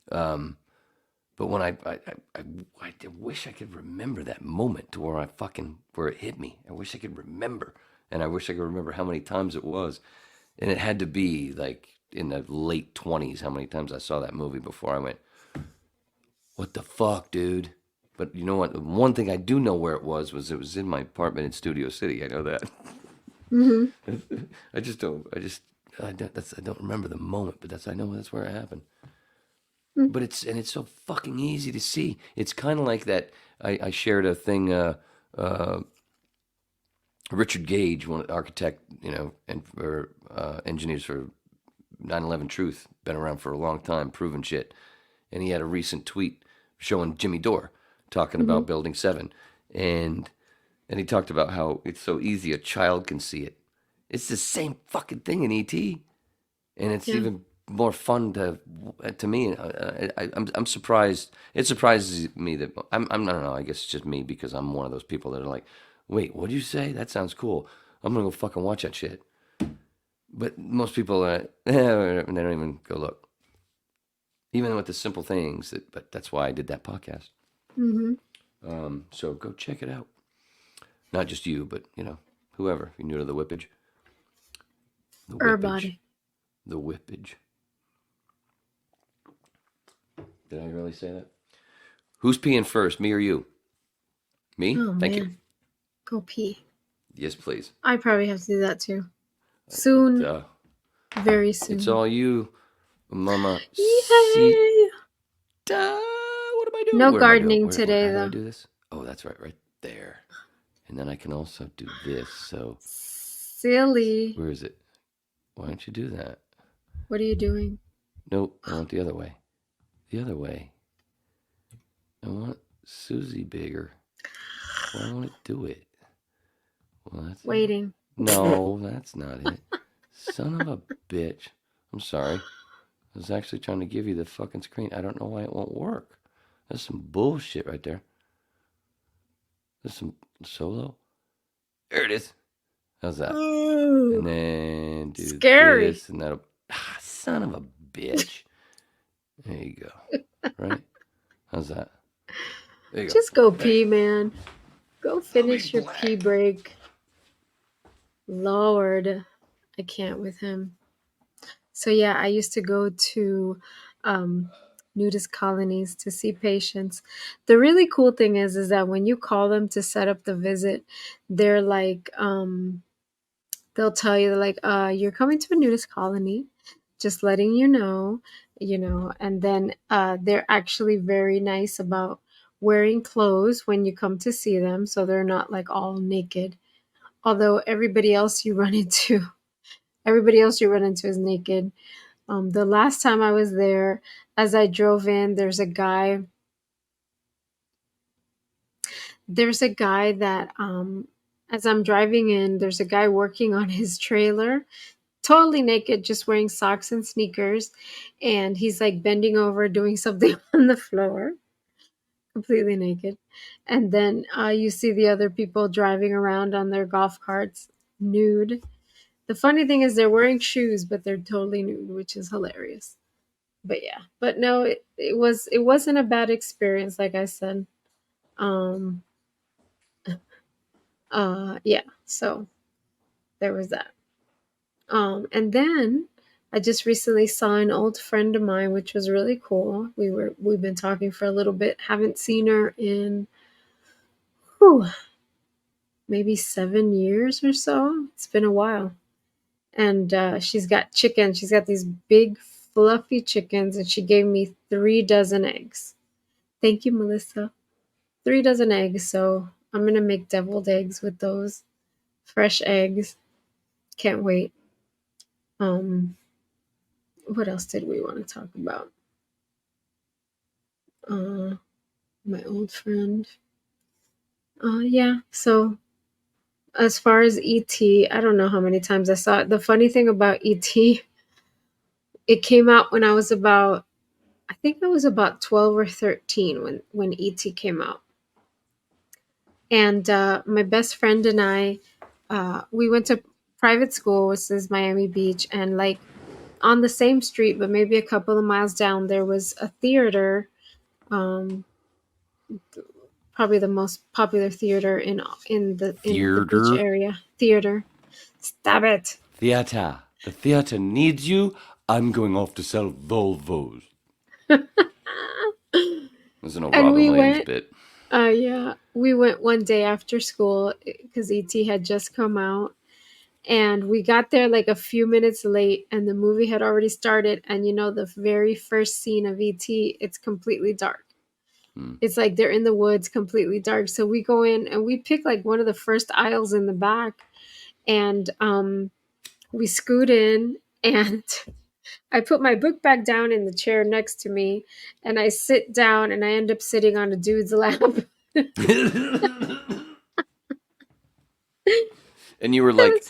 But when I wish I could remember that moment to where where it hit me. I wish I could remember, and I wish I could remember how many times it was, and it had to be like in the late 20s. How many times I saw that movie before I went, what the fuck, dude? But you know what? One thing I do know where it was in my apartment in Studio City. I know that. Mm-hmm. I don't remember the moment, but I know that's where it happened. But it's so fucking easy to see. It's kind of like that. I shared a thing. Richard Gage, one architect, and for engineers for 9/11 Truth, been around for a long time, proven shit. And he had a recent tweet showing Jimmy Dore talking about Building 7, and he talked about how it's so easy a child can see it. It's the same fucking thing in E.T., and it's even more fun to me. I'm surprised. It surprises me that I don't know. I guess it's just me because I'm one of those people that are like, wait, what did you say? That sounds cool. I'm gonna go fucking watch that shit. But most people and they don't even go look. Even with the simple things but that's why I did that podcast. Mm-hmm. So go check it out. Not just you, but whoever. If you're new to the whippage. Everybody. The whippage. Did I really say that? Who's peeing first, me or you? Me? Oh, Thank man. you. Go pee. Yes, please. I probably have to do that too. Soon. very soon. It's all you, Mama. Yay! What am I doing? No Where am I doing? gardening How today, do I though. do this? Oh, that's right there. And then I can also do this. So Silly. where is it? Why don't you do that? What are you doing? Nope, I want the other way. The other way. I want Susie bigger. Why won't it do it? Well, that's Waiting. No, that's not it. Son of a bitch. I'm sorry. I was actually trying to give you the fucking screen. I don't know why it won't work. That's some bullshit right there. There's some solo. There it is. How's that? Ooh, And then do scary. this, and that'll. Son of a bitch. There you go. Right? How's that? There you go. Just go pee, man. Go finish your pee break. Lord, I can't with him. So yeah, I used to go to nudist colonies to see patients. The really cool thing is that when you call them to set up the visit, they're like, they'll tell you like, you're coming to a nudist colony, just letting you know, and then they're actually very nice about wearing clothes when you come to see them, so they're not like all naked. Although everybody else you run into is naked. The last time I was there, as I drove in, there's a guy that as I'm driving in, there's a guy working on his trailer, totally naked, just wearing socks and sneakers, and he's like bending over doing something on the floor, completely naked. And then you see the other people driving around on their golf carts nude. The funny thing is they're wearing shoes, but they're totally nude, which is hilarious. But yeah, but no, it wasn't a bad experience, like I said. Yeah, so there was that. And then I just recently saw an old friend of mine, which was really cool. We've been talking for a little bit. Haven't seen her in maybe 7 years or so. It's been a while. And she's got chickens. She's got these big fluffy chickens, and she gave me 3 dozen eggs. Thank you, Melissa. 3 dozen eggs, so I'm gonna make deviled eggs with those fresh eggs. Can't wait. What else did we want to talk about? My old friend. Yeah. So as far as ET, I don't know how many times I saw it. The funny thing about ET, it came out when I was about, I think I was about 12 or 13 when ET came out. And my best friend and I, we went to private school, which is Miami Beach, and like on the same street, but maybe a couple of miles down, there was a theater, probably the most popular theater in the beach area. Theater. Stop it. Theater. The theater needs you. I'm going off to sell Volvos. There's an old And Robin we Williams went. bit. Yeah, we went one day after school because ET had just come out. And we got there like a few minutes late, and the movie had already started. And the very first scene of ET, it's completely dark. It's like they're in the woods, completely dark. So we go in and we pick like one of the first aisles in the back, and we scoot in, and I put my book back down in the chair next to me, and I sit down, and I end up sitting on a dude's lap. And you were like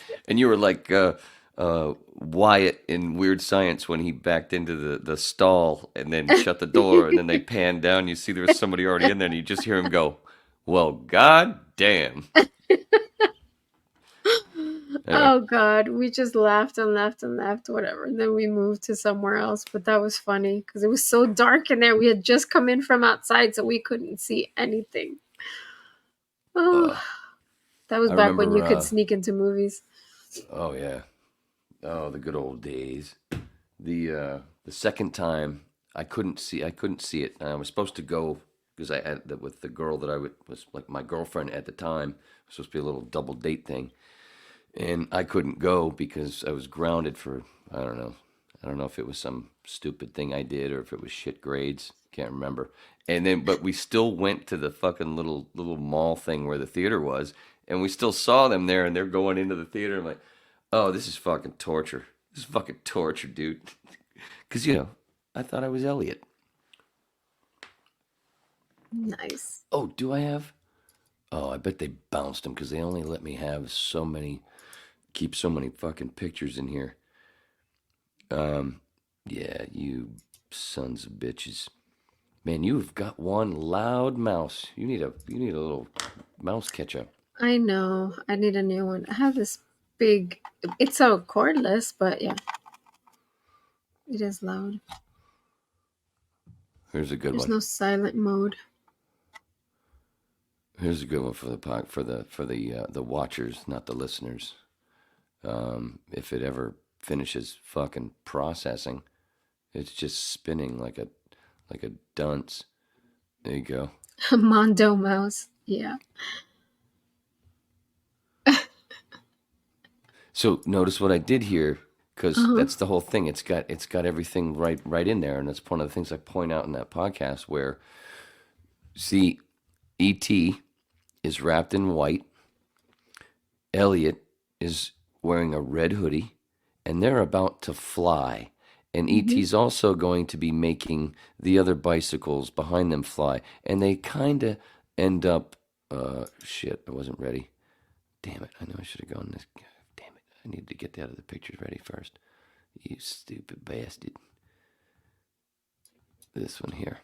Wyatt in Weird Science when he backed into the stall and then shut the door, and then they pan down. You see there was somebody already in there, and you just hear him go, "Well, god damn." Oh God, we just laughed and laughed and laughed, whatever. And then we moved to somewhere else, but that was funny because it was so dark in there. We had just come in from outside, so we couldn't see anything. Oh, that was back when you could sneak into movies. Oh yeah, the good old days. The second time I couldn't see it. I was supposed to go because I had with the girl that was like my girlfriend at the time. It was supposed to be a little double date thing. And I couldn't go because I was grounded for, I don't know. I don't know if it was some stupid thing I did or if it was shit grades. Can't remember. And then, but we still went to the fucking little mall thing where the theater was, and we still saw them there, and they're going into the theater. I'm like, oh, this is fucking torture. This is fucking torture, dude. Because, I thought I was Elliot. Nice. Oh, do I have? Oh, I bet they bounced them because they only let me have keep so many fucking pictures in here. Yeah, you sons of bitches. Man, you've got one loud mouse. You need a little mouse catch-up. I know. I need a new one. I have this big. It's so cordless, but yeah, it is loud. Here's a good There's one. no silent mode. Here's a good one for the watchers, not the listeners. If it ever finishes fucking processing, it's just spinning like a dunce. There you go. Mondo mouse. Yeah. So notice what I did here, because that's the whole thing. It's got everything right in there, and that's one of the things I point out in that podcast. Where, see, E.T. is wrapped in white. Elliot is wearing a red hoodie, and they're about to fly. And E.T.'s also going to be making the other bicycles behind them fly, and they kind of end up. Shit, I wasn't ready. Damn it! I know I should have gone this. Damn it! I needed to get the other pictures ready first. You stupid bastard. This one here.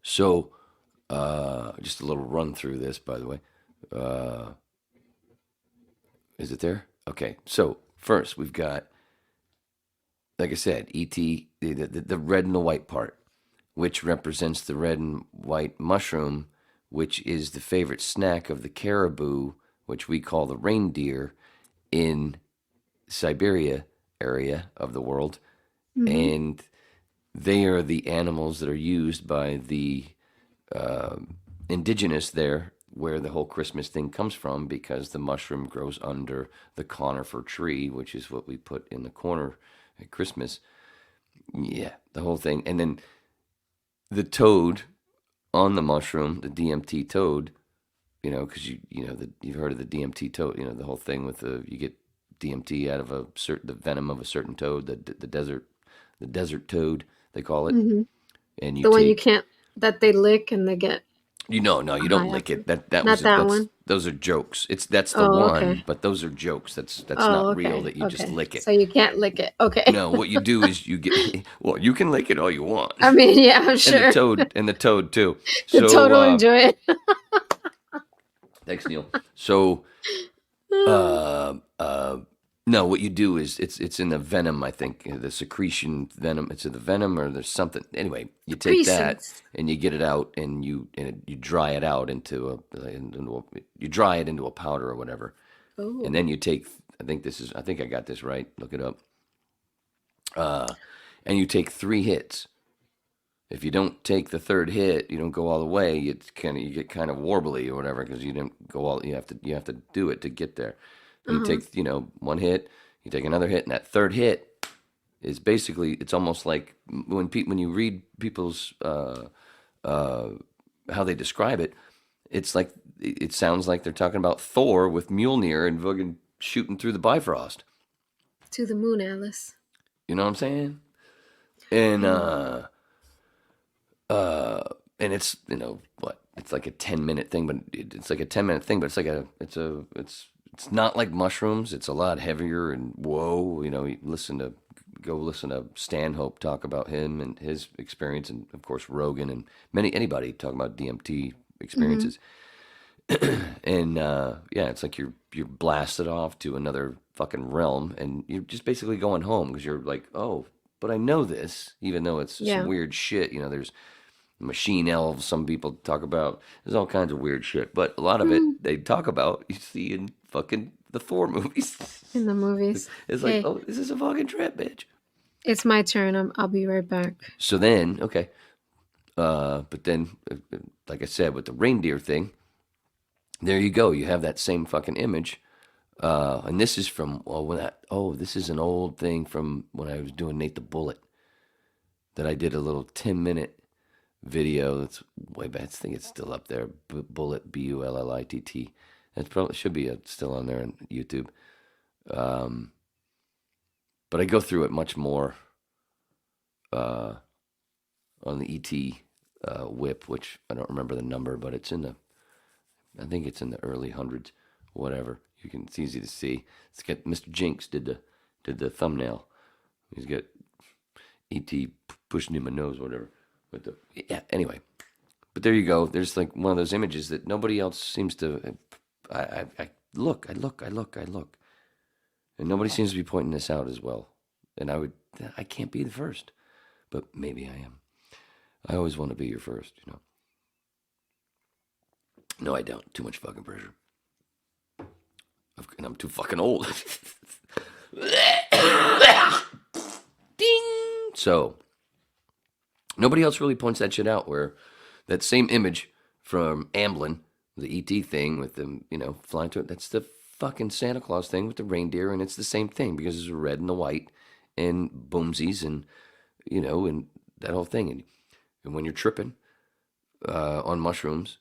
So, just a little run through this, by the way. Is it there? Okay. So first we've got, like I said, E.T. the red and the white part, which represents the red and white mushroom, which is the favorite snack of the caribou, which we call the reindeer, in Siberia area of the world. And they are the animals that are used by the indigenous there, where the whole Christmas thing comes from, because the mushroom grows under the conifer tree, which is what we put in the corner at Christmas. Yeah, the whole thing. And then the toad on the mushroom, the DMT toad, because you've heard of the DMT toad, the whole thing with you get DMT out of the venom of a certain toad, the desert toad, they call it. And The one you can't, that they lick and they get. No, you don't lick it. That's one. Those are jokes. That's the one, okay. But those are jokes. That's not real. That you just lick it. So you can't lick it. Okay. No, what you do is you get. Well, you can lick it all you want. I mean, yeah, I'm sure. And the toad too. The toad will enjoy it. Thanks, Neil. So, no, what you do is it's in the venom. I think the secretion venom. It's in the venom, or there's something. Anyway, you take that and you get it out, and you dry it out into a powder or whatever. Ooh. And then you take. I think I got this right. Look it up. And you take 3 hits. If you don't take the third hit, you don't go all the way. You get kind of warbly or whatever, because you didn't go all. You have to do it to get there. You take, 1 hit, you take another hit, and that third hit is basically, it's almost like when you read people's, how they describe it, it's like, it sounds like they're talking about Thor with Mjolnir and fucking shooting through the Bifrost. To the moon, Alice. You know what I'm saying? And, and it's, it's like a 10-minute thing, but it's like a 10-minute thing, but it's like it's not like mushrooms. It's a lot heavier and whoa. Go listen to Stanhope talk about him and his experience, and of course Rogan and anybody talk about DMT experiences. And it's like you're blasted off to another fucking realm, and you're just basically going home because you're like, oh, but I know this, even though it's some weird shit. There's machine elves. Some people talk about. There's all kinds of weird shit, but a lot of it they talk about. You see in fucking the Thor movies. In the movies, it's like, oh, this is a fucking trip, bitch. It's my turn. I'll be right back. So then, okay, but then, like I said, with the reindeer thing, there you go. You have that same fucking image. And this is from, this is an old thing from when I was doing Nate the Bullet, that I did a little 10-minute video. That's way back. I think it's still up there. Bullet, Bullitt. It probably should be still on there on YouTube. But I go through it much more on the ET whip, which I don't remember the number, but it's I think it's in the early hundreds, whatever. It's easy to see. It's got Mr. Jinx did the thumbnail. He's got ET pushing in my nose, whatever. But anyway. But there you go. There's like one of those images that nobody else seems to. I look, and nobody seems to be pointing this out as well. And I can't be the first, but maybe I am. I always want to be your first, you know. No, I don't. Too much fucking pressure. And I'm too fucking old. Ding! So, nobody else really points that shit out, where that same image from Amblin, the ET thing with them, you know, flying to it, that's the fucking Santa Claus thing with the reindeer, and it's the same thing because it's the red and the white and boomsies and, you know, and that whole thing. And when you're tripping on mushrooms,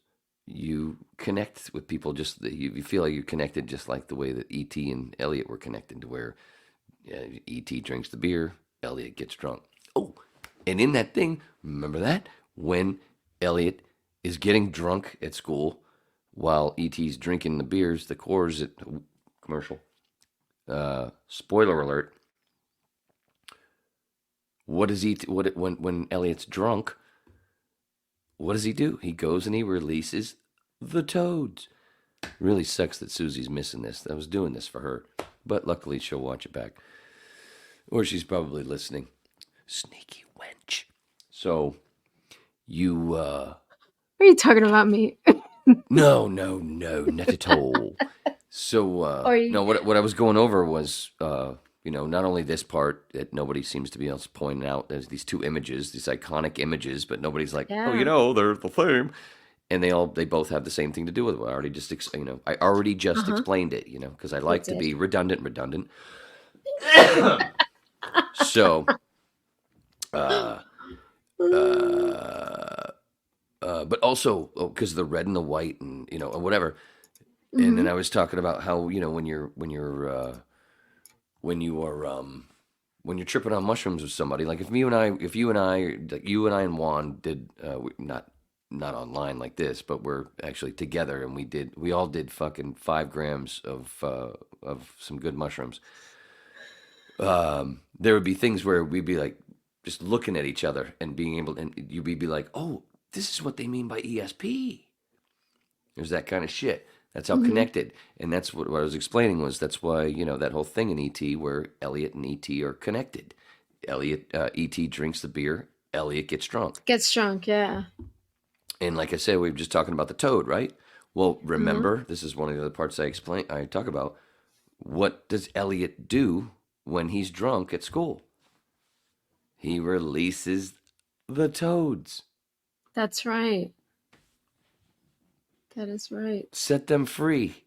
you connect with people, just you feel like you're connected, just like the way that E.T. and Elliot were connected, to where E.T. drinks the beer, Elliot gets drunk. Oh, and in that thing, remember that? When Elliot is getting drunk at school while E.T.'s drinking the beers, the Coors at commercial. Spoiler alert. What does when Elliot's drunk, what does he do? He goes and he releases the toads. Really sucks that Susie's missing this. I was doing this for her, but luckily she'll watch it back. Or she's probably listening. Sneaky wench. So, you, Are you talking about me? No, not at all. So, no, what I was going over was, you know, not only this part that nobody seems to be else pointing out. There's these two images, these iconic images, but nobody's like, oh, you know, they're the same. And they both have the same thing to do with it. I already just explained it, you know, because I like to be redundant. So, but also because the red and the white and, you know, whatever. Mm-hmm. And then I was talking about how, you know, when you're tripping on mushrooms with somebody, like if you and I and Juan did, not online like this, but we're actually together, and we all did fucking 5 grams of some good mushrooms. There would be things where we'd be like just looking at each other and being able, and you'd be like, oh, this is what they mean by ESP. There's that kind of shit. That's how connected. And that's what I was explaining was that's why, you know, that whole thing in E.T. where Elliot and E.T. are connected. E.T. drinks the beer. Elliot gets drunk. Yeah. And like I said, we were just talking about the toad, right? Well, remember, this is one of the other parts I talk about. What does Elliot do when he's drunk at school? He releases the toads. That's right. That is right. Set them free.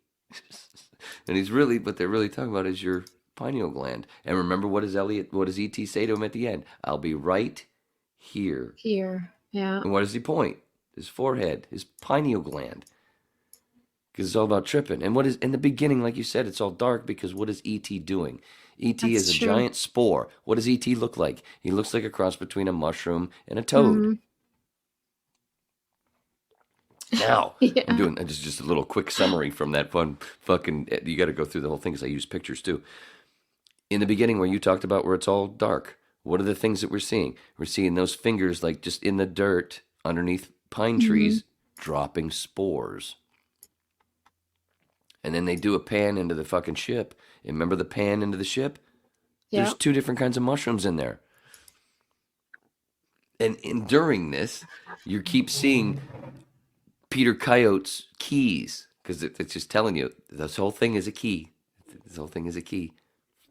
And what they're really talking about is your pineal gland. And remember, what does E.T. say to him at the end? I'll be right here. Here, yeah. And what does he point? His forehead, his pineal gland. Because it's all about tripping. And what is, in the beginning, like you said, it's all dark because what is E.T. doing? E.T. is a giant spore. What does E.T. look like? He looks like a cross between a mushroom and a toad. Mm-hmm. Now, I'm doing just a little quick summary from that fun fucking, you got to go through the whole thing because I use pictures too. In the beginning where you talked about where it's all dark, what are the things that we're seeing? We're seeing those fingers like just in the dirt underneath pine trees dropping spores. And then they do a pan into the fucking ship. And remember the pan into the ship? Yeah. There's 2 different kinds of mushrooms in there. And during this, you keep seeing Peter Coyote's keys, because it's just telling you this whole thing is a key. This whole thing is a key.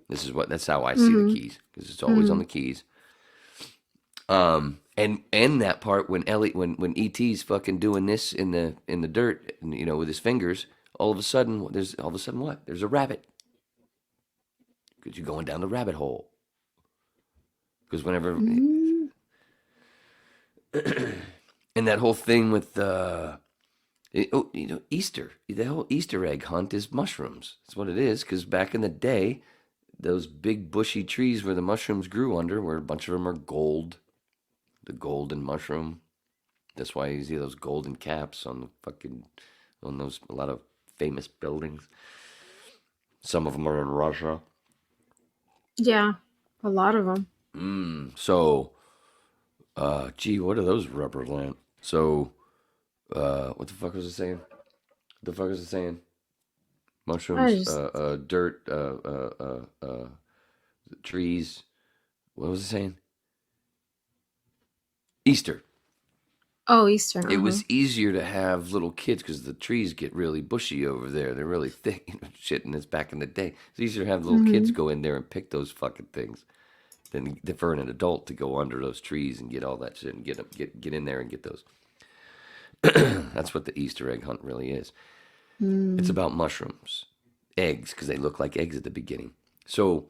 That's how I see the keys, because it's always on the keys. And that part when when ET's fucking doing this in the dirt, you know, with his fingers, all of a sudden what? There's a rabbit. Because you're going down the rabbit hole. Because whenever and that whole thing with Easter, the whole Easter egg hunt is mushrooms. That's what it is. Because back in the day, those big bushy trees where the mushrooms grew under, where a bunch of them are gold. The golden mushroom. That's why you see those golden caps on those a lot of famous buildings. Some of them are in Russia. Yeah, a lot of them. So, gee, what are those rubber lamps? So, what the fuck was it saying? Mushrooms, dirt, trees. What was it saying? Easter. Oh, Easter. It was easier to have little kids because the trees get really bushy over there. They're really thick, shit. And it's back in the day. It's easier to have little kids go in there and pick those fucking things than for an adult to go under those trees and get all that shit and get in there and get those. That's what the Easter egg hunt really is. It's about mushrooms, eggs, because they look like eggs at the beginning. So,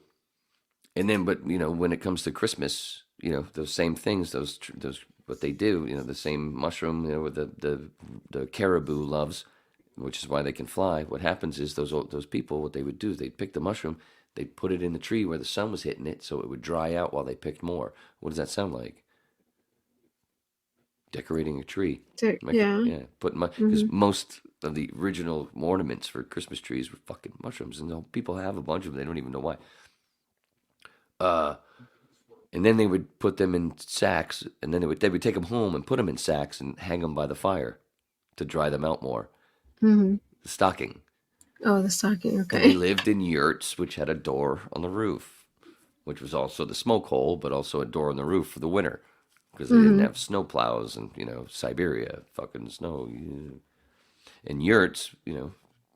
and then, but you know, when it comes to Christmas, you know, those same things, those what they do, you know, the same mushroom, you know, with the caribou loves, which is why they can fly. What happens is those people, what they would do is they'd pick the mushroom, they'd put it in the tree where the sun was hitting it, so it would dry out while they picked more. What does that sound like? Decorating a tree. Yeah. Because most of the original ornaments for Christmas trees were fucking mushrooms, and people have a bunch of them. They don't even know why. And then they would put them in sacks, and then they would take them home and put them in sacks and hang them by the fire to dry them out more. The stocking. Oh, the stocking. Okay. And they lived in yurts, which had a door on the roof, which was also the smoke hole, but also a door on the roof for the winter, because they didn't have snow plows and Siberia, fucking snow. And yurts,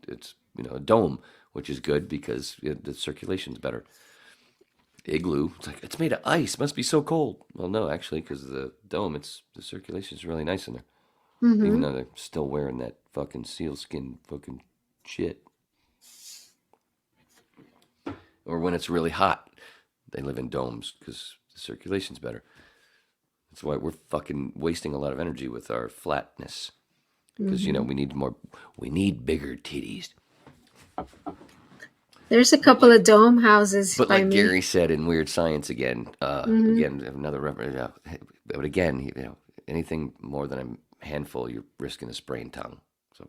it's a dome, which is good because the circulation's better. Igloo, it's made of ice, must be so cold. Well, no, actually, because of the dome, the circulation's really nice in there. Even though they're still wearing that fucking sealskin fucking shit. Or when it's really hot, they live in domes because the circulation's better. That's why we're fucking wasting a lot of energy with our flatness. Because, we need bigger titties. There's a couple of dome houses. But by like me. Gary said in Weird Science again, another reference. But again, anything more than a handful, you're risking a sprained tongue. So.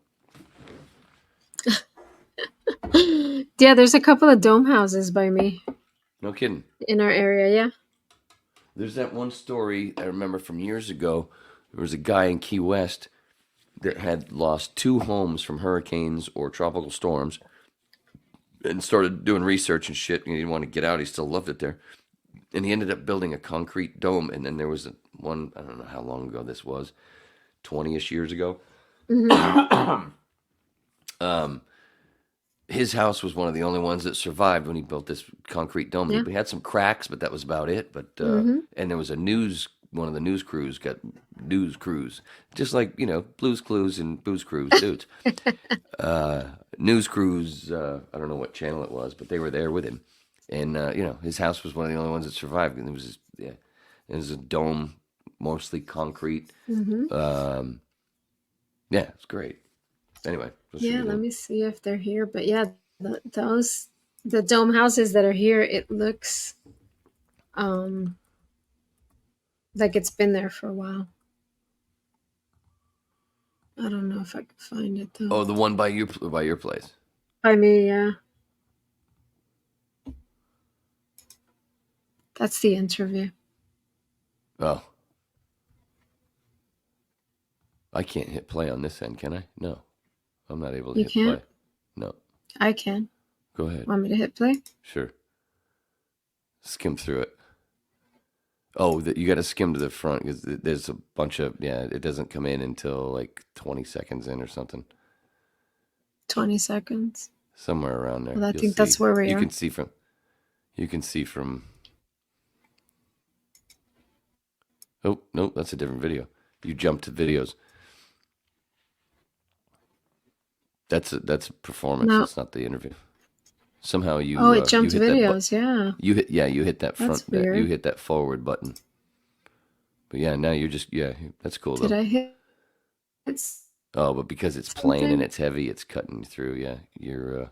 Yeah, there's a couple of dome houses by me. No kidding. In our area, yeah. There's that one story I remember from years ago. There was a guy in Key West that had lost 2 homes from hurricanes or tropical storms. And started doing research and shit. And he didn't want to get out. He still loved it there. And he ended up building a concrete dome. And then there was one, I don't know how long ago this was, 20-ish years ago. His house was one of the only ones that survived when he built this concrete dome. Yeah. He had some cracks, but that was about it. But and there was one of the news crews got news crews, just like Blues Clues and Booze Cruise dudes. News crews, I don't know what channel it was, but they were there with him. And, his house was one of the only ones that survived. And it was a dome, mostly concrete. It's great. Anyway. Let me see if they're here. But yeah, the dome houses that are here, it looks like it's been there for a while. I don't know if I can find it though. Oh, the one by your place. By me, yeah. That's the interview. Oh. I can't hit play on this end, can I? No. I'm not able to hit play. No. I can. Go ahead. Want me to hit play? Sure. Skim through it. Oh, you got to skim to the front because there's a bunch of, it doesn't come in until like 20 seconds in or something. 20 seconds? Somewhere around there. Well, I think that's where we are. You can see from. Oh, no, that's a different video. You jumped to videos. That's a performance. No. That's not the interview. Somehow you Oh, it jumped you hit videos. Yeah. you hit that front That's weird. you hit that forward button. But yeah, now you're just that's cool though. Did I hit? It's Oh, but because it's plain and something? it's heavy, it's cutting through. Yeah, you're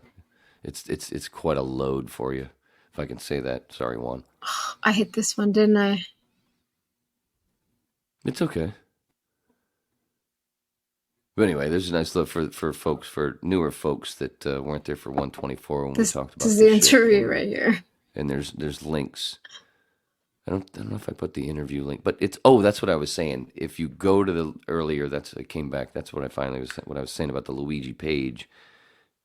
it's quite a load for you, if I can say that. Sorry, Juan. I hit this one, didn't I? It's okay. But anyway, there's a nice look for folks, for newer folks that weren't there for 124 when we talked about This is the this shit. interview right here. And there's links. I don't know if I put the interview link, but that's what I was saying. If you go to the earlier, I came back. That's what what I was saying about the Luigi page.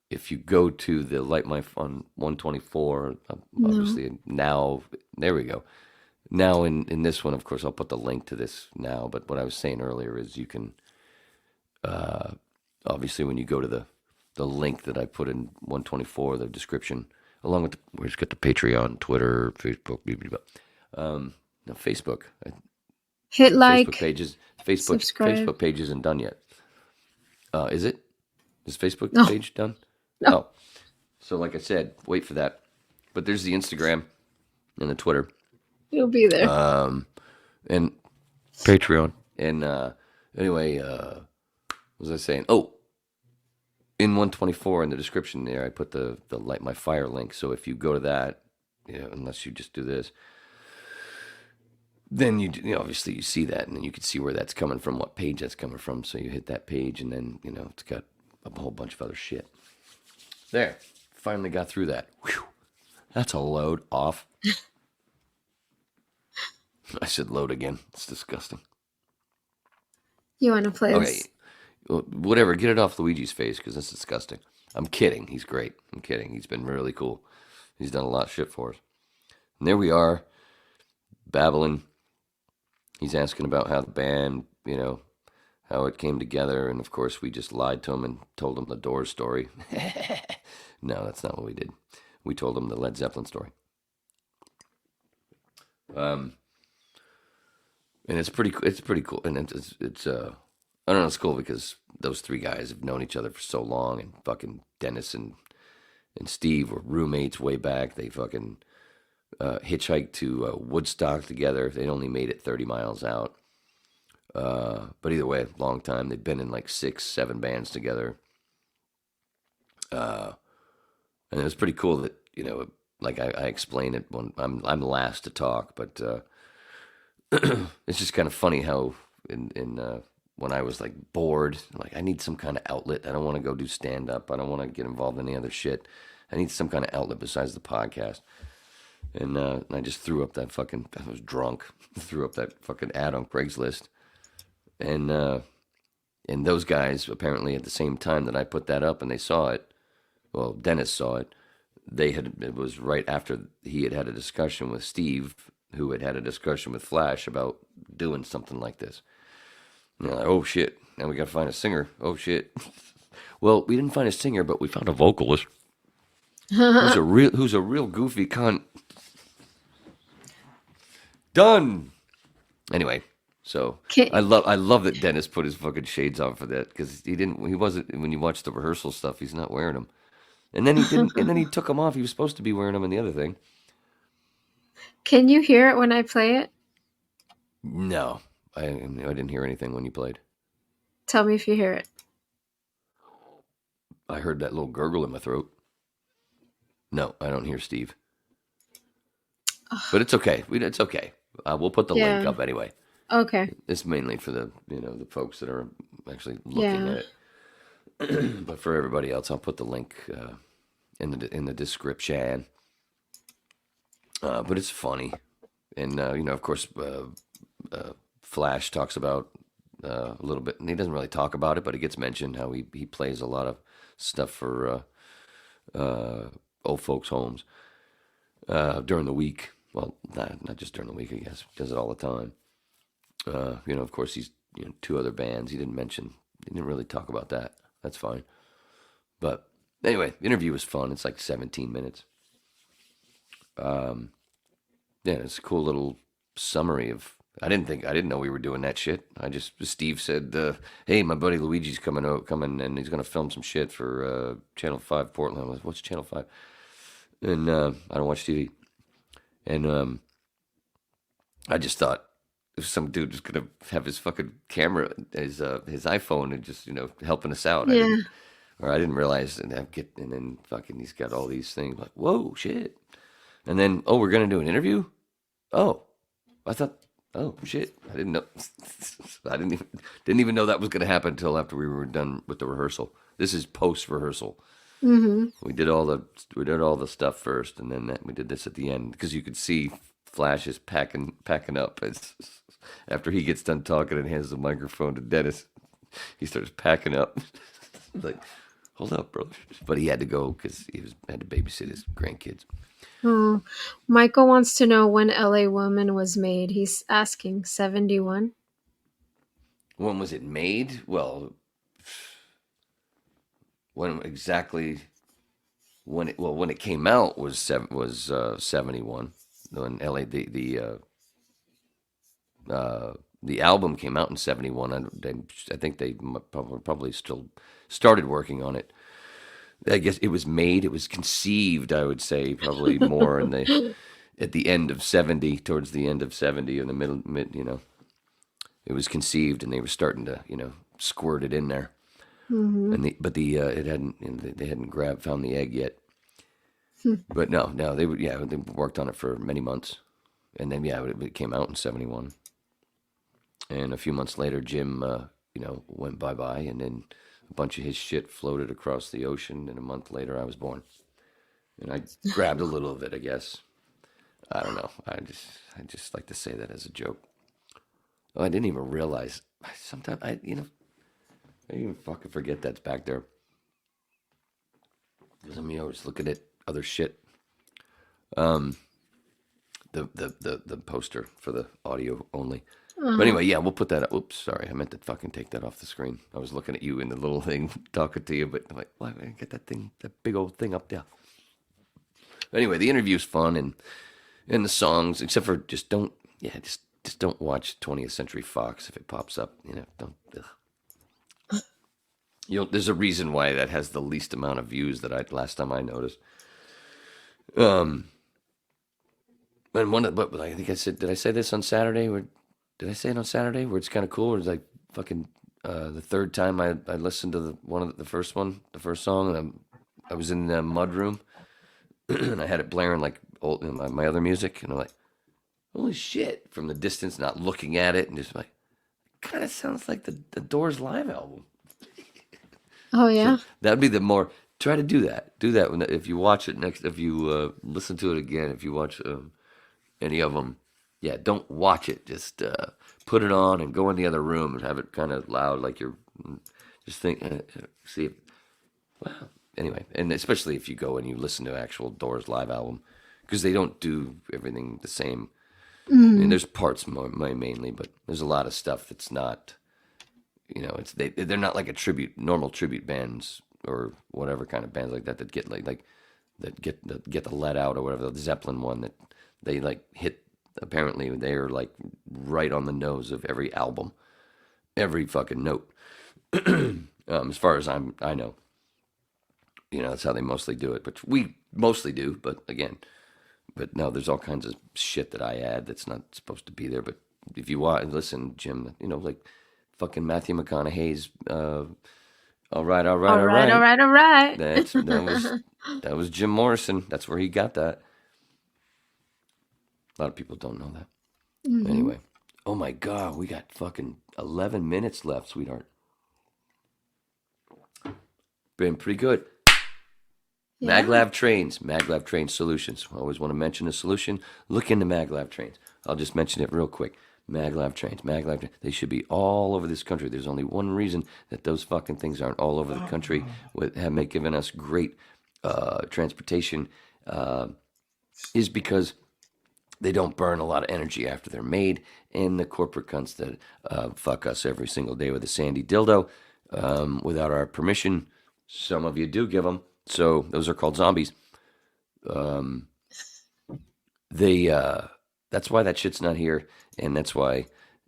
If you go to the Light My Fun 124, obviously now, there we go. Now in this one, of course, I'll put the link to this now. But what I was saying earlier is you can, obviously when you go to the link that I put in 124, the description, along with where's got the Patreon, Twitter, Facebook, no, Facebook. Hit like, Facebook pages. subscribe. Facebook page isn't done yet. Is it? Is Facebook No. page done? No. Oh. So like I said, wait for that. But there's the Instagram and the Twitter. You'll be there. And Patreon. And anyway, what was I saying? Oh, in 124 in the description there, I put the Light My Fire link. So if you go to that, unless you just do this, then obviously you see that, and then you can see where that's coming from, what page that's coming from. So you hit that page, and then it's got a whole bunch of other shit. There, finally got through that. Whew. That's a load off. I said load again. It's disgusting. You want to play Okay, this? well, whatever. Get it off Luigi's face because it's disgusting. I'm kidding. He's great. I'm kidding. He's been really cool. He's done a lot of shit for us. And there we are, babbling. He's asking about how the band, how it came together. And, of course, we just lied to him and told him the Doors story. No, that's not what we did. We told him the Led Zeppelin story. And it's pretty cool. And it's I don't know, it's cool because those three guys have known each other for so long. And fucking Dennis and Steve were roommates way back. They fucking hitchhiked to Woodstock together. They'd only made it 30 miles out. But either way, long time. They've been in like 6-7 bands together. And it was pretty cool that, like I explained it when I'm last to talk, but it's just kind of funny how in when I was like bored, like I need some kind of outlet. I don't want to go do stand up. I don't want to get involved in any other shit. I need some kind of outlet besides the podcast. And I just threw up that fucking, I was drunk, threw up that fucking ad on Craigslist. And those guys, apparently at the same time that I put that up and they saw it, well, Dennis saw it, it was right after he had a discussion with Steve, who had a discussion with Flash about doing something like this. And they're like, oh shit, now we gotta find a singer. Oh shit. Well, we didn't find a singer, but we found a vocalist. who's a real goofy cunt. Done. Anyway, so I love that Dennis put his fucking shades on for that, because he wasn't, when you watch the rehearsal stuff, he's not wearing them. And then he didn't, and then he took them off. He was supposed to be wearing them in the other thing. Can you hear it when I play it? No, I didn't hear anything when you played. Tell me if you hear it. I heard that little gurgle in my throat. No, I don't hear Steve. But it's okay. It's okay. We'll put the link up anyway. Okay. It's mainly for the the folks that are actually looking at it. But for everybody else, I'll put the link in the description. But it's funny, and of course, Flash talks about a little bit, and he doesn't really talk about it, but it gets mentioned how he plays a lot of stuff for old folks' homes during the week. Well, not just during the week, I guess. He does it all the time. Of course, he's 2 other bands. He didn't really talk about that. That's fine. But anyway, the interview was fun. It's like 17 minutes. Yeah, it's a cool little summary of I didn't know we were doing that shit. Steve said, "Hey, my buddy Luigi's coming, and he's gonna film some shit for Channel 5 Portland." I was, "What's Channel 5?" And I don't watch TV. And I just thought if some dude was gonna have his fucking camera, his iPhone, and just helping us out. Yeah. I didn't realize, and then fucking he's got all these things like, whoa, shit. And then, we're gonna do an interview. Oh, I thought. Oh shit! I didn't know. I didn't even know that was going to happen until after we were done with the rehearsal. This is post rehearsal. Mm-hmm. We did all the stuff first, and then we did this at the end because you could see Flash is packing up after he gets done talking and hands the microphone to Dennis. He starts packing up. Like, hold up, bro. But he had to go because had to babysit his grandkids. Oh, Michael wants to know when LA Woman was made. He's asking 71. When was it made? Well, when it came out was 71. When LA the album came out in 71. I think they probably still started working on it. I guess it was conceived, I would say, probably more at the end of 70, towards the end of 70, in the mid, it was conceived, and they were starting to, squirt it in there. Mm-hmm. And it hadn't, they hadn't found the egg yet. But no, they worked on it for many months, and then it came out in 71. And a few months later, Jim, went bye-bye, and then a bunch of his shit floated across the ocean, and a month later I was born. And I grabbed a little of it, I guess. I don't know. I just like to say that as a joke. Oh, I didn't even realize. Sometimes I even fucking forget that's back there. Because I'm always looking at other shit. The poster for the audio only. But anyway, we'll put that up. Oops, sorry. I meant to fucking take that off the screen. I was looking at you in the little thing, talking to you, but I'm like, why well, get that big old thing up there? Anyway, the interview's fun, and the songs, except for just don't watch 20th Century Fox if it pops up. Don't. Ugh. There's a reason why that has the least amount of views that last time I noticed. And I think I said, did I say this on Saturday? Did I say it on Saturday? Where it's kind of cool. It's like fucking the third time I listened to the first song, and I was in the mud room, and I had it blaring like my other music, and I'm like, holy shit! From the distance, not looking at it, and just like, kind of sounds like the Doors live album. Oh yeah. So that'd be the more. Try to do that. Do that if you watch it next. If you listen to it again, if you watch any of them. Yeah, don't watch it. Just put it on and go in the other room and have it kind of loud, like you're just see if, wow. Anyway, and especially if you go and you listen to actual Doors live album, because they don't do everything the same. I mean, there's parts mainly, but there's a lot of stuff that's not, they're not like normal tribute bands or whatever kind of bands like that get that get the Let Out or whatever, the Zeppelin one that they like hit. Apparently, they are like right on the nose of every album, every fucking note. As far as I know, that's how they mostly do it. But we mostly do. But no, there's all kinds of shit that I add that's not supposed to be there. But if you want, listen, Jim, like fucking Matthew McConaughey's. All right. That was Jim Morrison. That's where he got that. A lot of people don't know that. Mm-hmm. Anyway. Oh my God, we got fucking 11 minutes left, sweetheart. Been pretty good. Yeah. Mag-Lev Trains. Mag-Lev Trains Solutions. I always want to mention a solution. Look into Mag-Lev Trains. I'll just mention it real quick. Mag-Lev Trains. Mag-Lev Trains. They should be all over this country. There's only one reason that those fucking things aren't all over the country. Have given us great transportation is because they don't burn a lot of energy after they're made, and the corporate cunts that fuck us every single day with a sandy dildo without our permission. Some of you do give them, so those are called zombies. They That's why that shit's not here, and that's why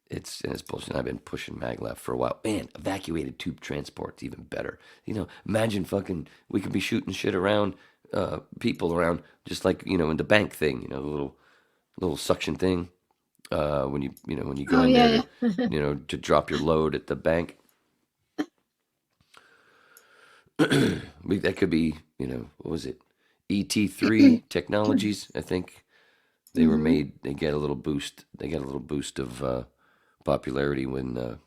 it's bullshit. I've been pushing Mag-Lev for a while. Man, evacuated tube transport's even better. Imagine fucking we could be shooting shit around, people around, just like in the bank thing. The little suction thing. When you go in there, to drop your load at the bank. That could be, what was it? ET3 Technologies, I think. They were made. They get a little boost. They got a little boost of popularity when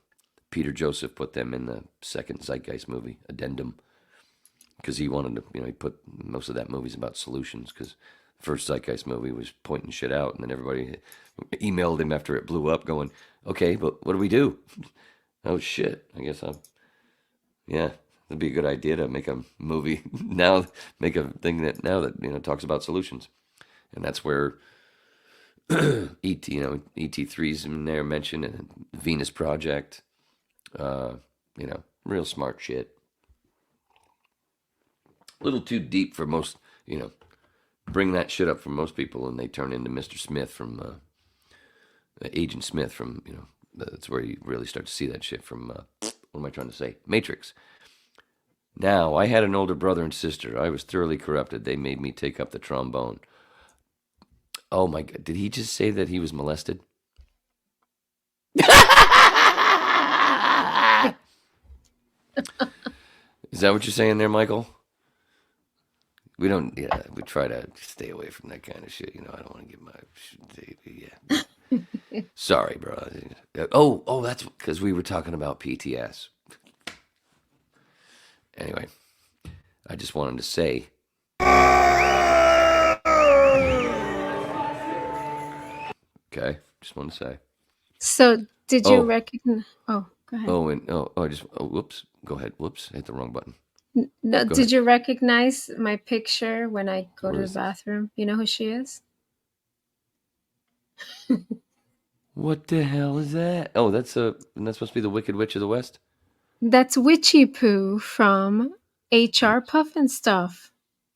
Peter Joseph put them in the second Zeitgeist movie, Addendum, because he wanted to. He put most of that movie's about solutions. Because the first Zeitgeist movie was pointing shit out, and then everybody emailed him after it blew up, going, "Okay, but what do we do?" Oh shit! I guess yeah. It'd be a good idea to make a movie now, make a thing that talks about solutions, and that's where ET3's in there mentioned, and Venus Project, real smart shit. A little too deep for most, bring that shit up for most people, and they turn into Mr. Smith from Agent Smith from, that's where you really start to see that shit from. What am I trying to say? Matrix. Now, I had an older brother and sister. I was thoroughly corrupted. They made me take up the trombone. Oh my God. Did he just say that he was molested? Is that what you're saying there, Michael? We try to stay away from that kind of shit. I don't want to get my, Sorry, bro. Oh, that's because we were talking about PTS. Anyway, I just wanted to say. Okay, just wanted to say. So, did you recognize? Oh, go ahead. Whoops. Go ahead. Whoops, I hit the wrong button. No, did you recognize my picture when I go to the bathroom? You know who she is? What the hell is that? Oh, that's supposed to be the Wicked Witch of the West? That's Witchy Poo from HR Puff and Stuff.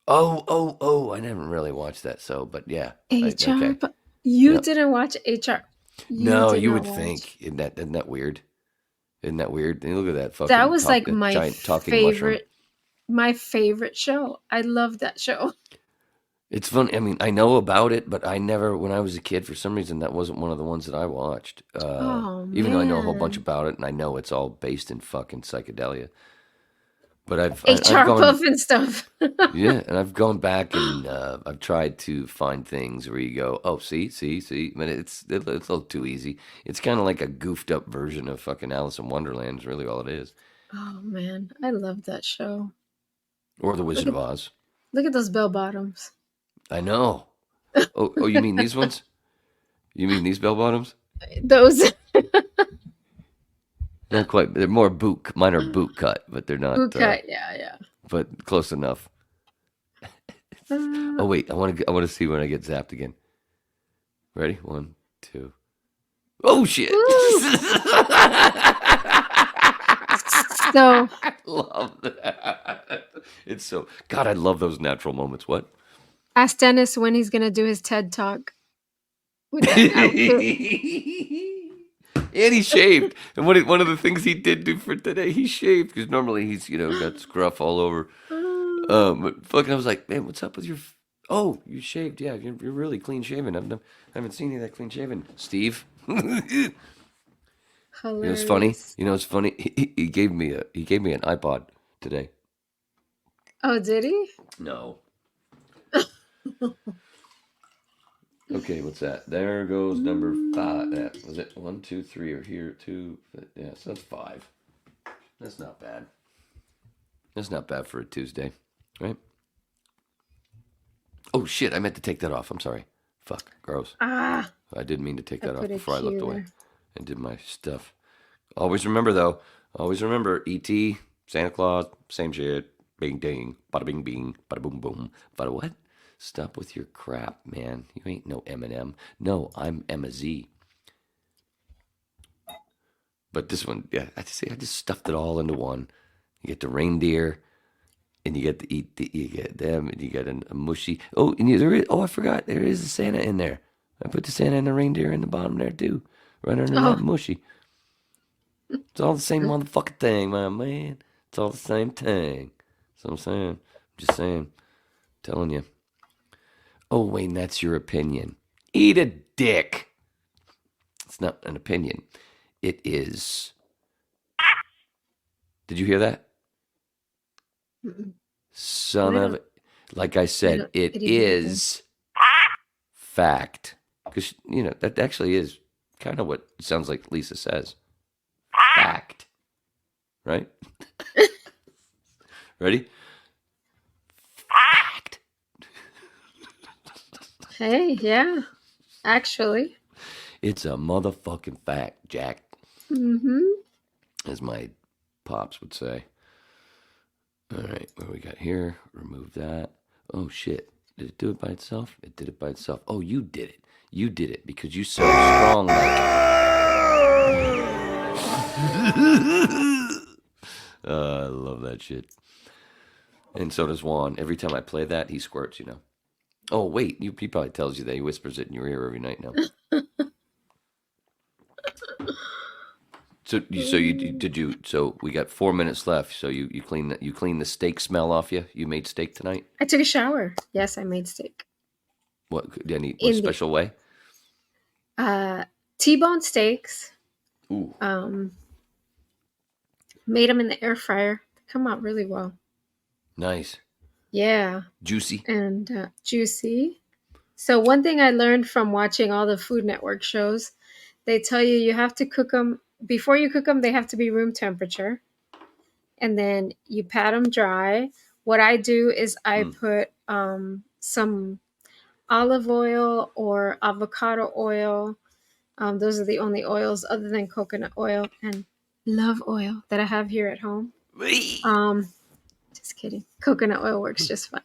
Oh! I never really watched that, but yeah. HR Puff. You didn't watch HR. No, you would think. Isn't that weird? Isn't that weird? And look at that fucking. That was like my giant talking favorite. My favorite show. I love that show. It's fun. I mean, I know about it, but I never, when I was a kid, for some reason, that wasn't one of the ones that I watched. Even though I know a whole bunch about it, and I know it's all based in fucking psychedelia. But I've Puff and Stuff. Yeah, and I've gone back and I've tried to find things where you go, oh, see. But it's a little too easy. It's kind of like a goofed up version of fucking Alice in Wonderland is really all it is. Oh, man. I love that show. Or The Wizard of Oz. Look at those bell bottoms. I know. Oh, you mean these ones? You mean these bell bottoms? Those. Not quite. They're more boot. Mine are boot cut, but they're not. Boot cut, yeah. But close enough. Oh wait, I want to see when I get zapped again. Ready? 1, 2. Oh shit! So I love that. It's so. God, I love those natural moments. What? Ask Dennis when he's gonna do his TED Talk. With that outfit. And he shaved. And one of the things he did do for today, he shaved. Because normally he's, got scruff all over. But fucking, I was like, man, what's up with your... Oh, you shaved. Yeah, you're really clean shaven. I haven't seen you that clean shaven, Steve. Hilarious. It's funny. It's funny. He gave me an iPod today. Oh, did he? No. Okay, what's that? There goes number 5. That was it. 1, 2, 3 are here. 2. Yeah, so that's 5. That's not bad. That's not bad for a Tuesday, right? Oh shit! I meant to take that off. I'm sorry. Fuck. Gross. I didn't mean to take that off before I looked away and did my stuff. Always remember though. Always remember. E.T. Santa Claus. Same shit. Bing ding. Bada bing bing. Bada boom boom. Bada what? Stop with your crap, man. You ain't no Eminem. No, I'm Emma Z. But this one, yeah, I just stuffed it all into one. You get the reindeer, and you get to eat. You get them, and you get a mushy. Oh, and there is. Oh, I forgot. There is a Santa in there. I put the Santa and the reindeer in the bottom there too, right under that mushy. It's all the same motherfucking thing, my man. It's all the same thing. That's what I'm saying. I'm just saying. Telling you. Oh, Wayne, that's your opinion. Eat a dick. It's not an opinion. It is. Did you hear that? Son of... Like I said, it is fact. Because, that actually is kind of what it sounds like Lisa says. Fact. Right? Ready? Fact. Hey, yeah. Actually. It's a motherfucking fact, Jack. Mm-hmm. As my pops would say. All right, what we got here? Remove that. Oh, shit. Did it do it by itself? It did it by itself. Oh, you did it. You did it because you so strong like... I love that shit. And so does Juan. Every time I play that, he squirts, Oh, wait. He probably tells you that. He whispers it in your ear every night now. So we got 4 minutes left. So you clean the steak smell off you? You made steak tonight? I took a shower. Yes, I made steak. What special way? T-bone steaks. Ooh. Made them in the air fryer. They come out really well. Nice. Yeah. Juicy. And juicy. So one thing I learned from watching all the Food Network shows, they tell you have to cook them. Before you cook them, they have to be room temperature. And then you pat them dry. What I do is I put some olive oil or avocado oil. Those are the only oils other than coconut oil and love oil that I have here at home. Just kidding. Coconut oil works just fine.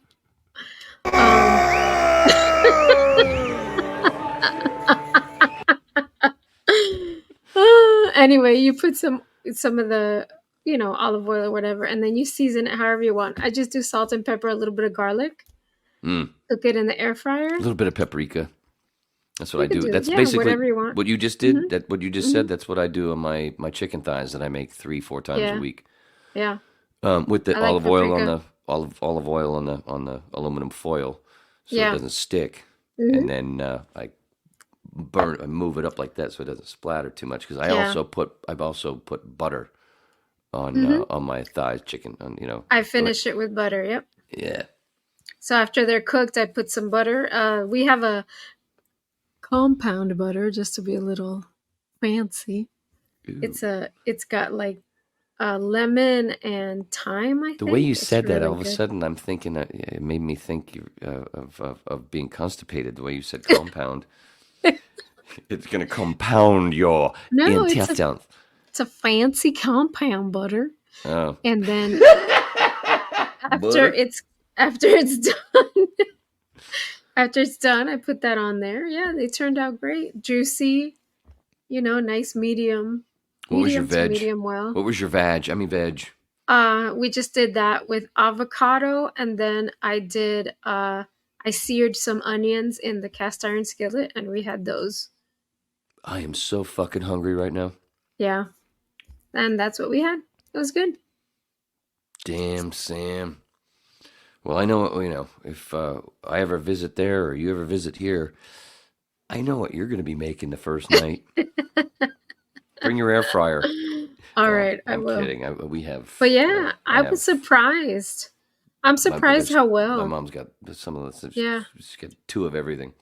Anyway, you put some of the, olive oil or whatever, and then you season it however you want. I just do salt and pepper, a little bit of garlic. Cook it in the air fryer. A little bit of paprika. That's what I do. That's basically whatever you want. What you just did. That what you just said. That's what I do on my chicken thighs that I make 3-4 times a week. Yeah. With the olive oil on the olive oil on the aluminum foil, so it doesn't stick. And then I move it up like that so it doesn't splatter too much. Because I've also put butter on my thighs, chicken. I finish it with butter. Yep. Yeah. So after they're cooked, I put some butter. We have a compound butter just to be a little fancy. Ooh. It's got like lemon and thyme. I think the way you said really that, all of good. a sudden, I'm thinking it made me think of being constipated. The way you said compound, it's going to compound your intestines. It's a fancy compound butter. Oh, and then after it's done, I put that on there. Yeah, they turned out great, juicy. Nice medium. What was your veg? Medium well. What was your veg? I mean veg. We just did that with avocado, and then I did. I seared some onions in the cast iron skillet, and we had those. I am so fucking hungry right now. Yeah, and that's what we had. It was good. Damn, Sam. Well, I know. If I ever visit there or you ever visit here, I know what you're going to be making the first night. Bring your air fryer. All right, I will. I'm kidding. We have. But yeah, I was surprised. I'm surprised how well. My mom's got some of this. Yeah. She's got 2 of everything.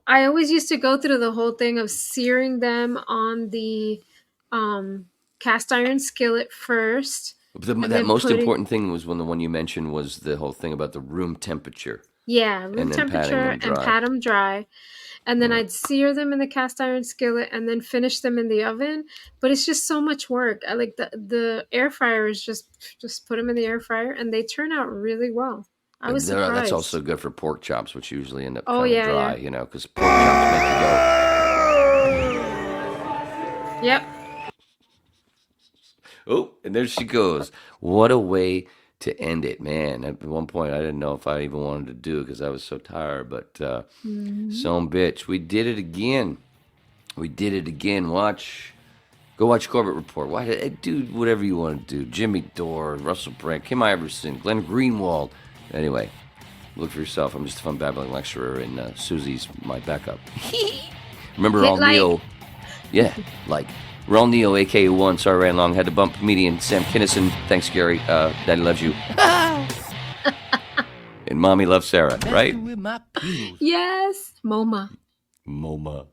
I always used to go through the whole thing of searing them on the cast iron skillet first. That most important thing was when the one you mentioned was the whole thing about the room temperature. Yeah, room temperature and pat them dry. And then I'd sear them in the cast iron skillet and then finish them in the oven. But it's just so much work. I like the air fryer is just put them in the air fryer and they turn out really well. I was surprised. That's also good for pork chops, which usually end up kind of dry, because pork chops make you go. Yep. Oh, and there she goes. What a way to end it, man. At one point, I didn't know if I even wanted to do it because I was so tired. But some bitch, we did it again. Go watch Corbett Report. Do whatever you want to do. Jimmy Dore, Russell Brand, Kim Iverson, Glenn Greenwald. Anyway, look for yourself. I'm just a fun babbling lecturer, and Susie's my backup. Remember, all Neo. Yeah, like. Raul Neo, AK1, sorry, ran long. Had to bump comedian Sam Kinison. Thanks, Gary. Daddy loves you. And Mommy loves Sarah, right? Yes, MoMA. MoMA.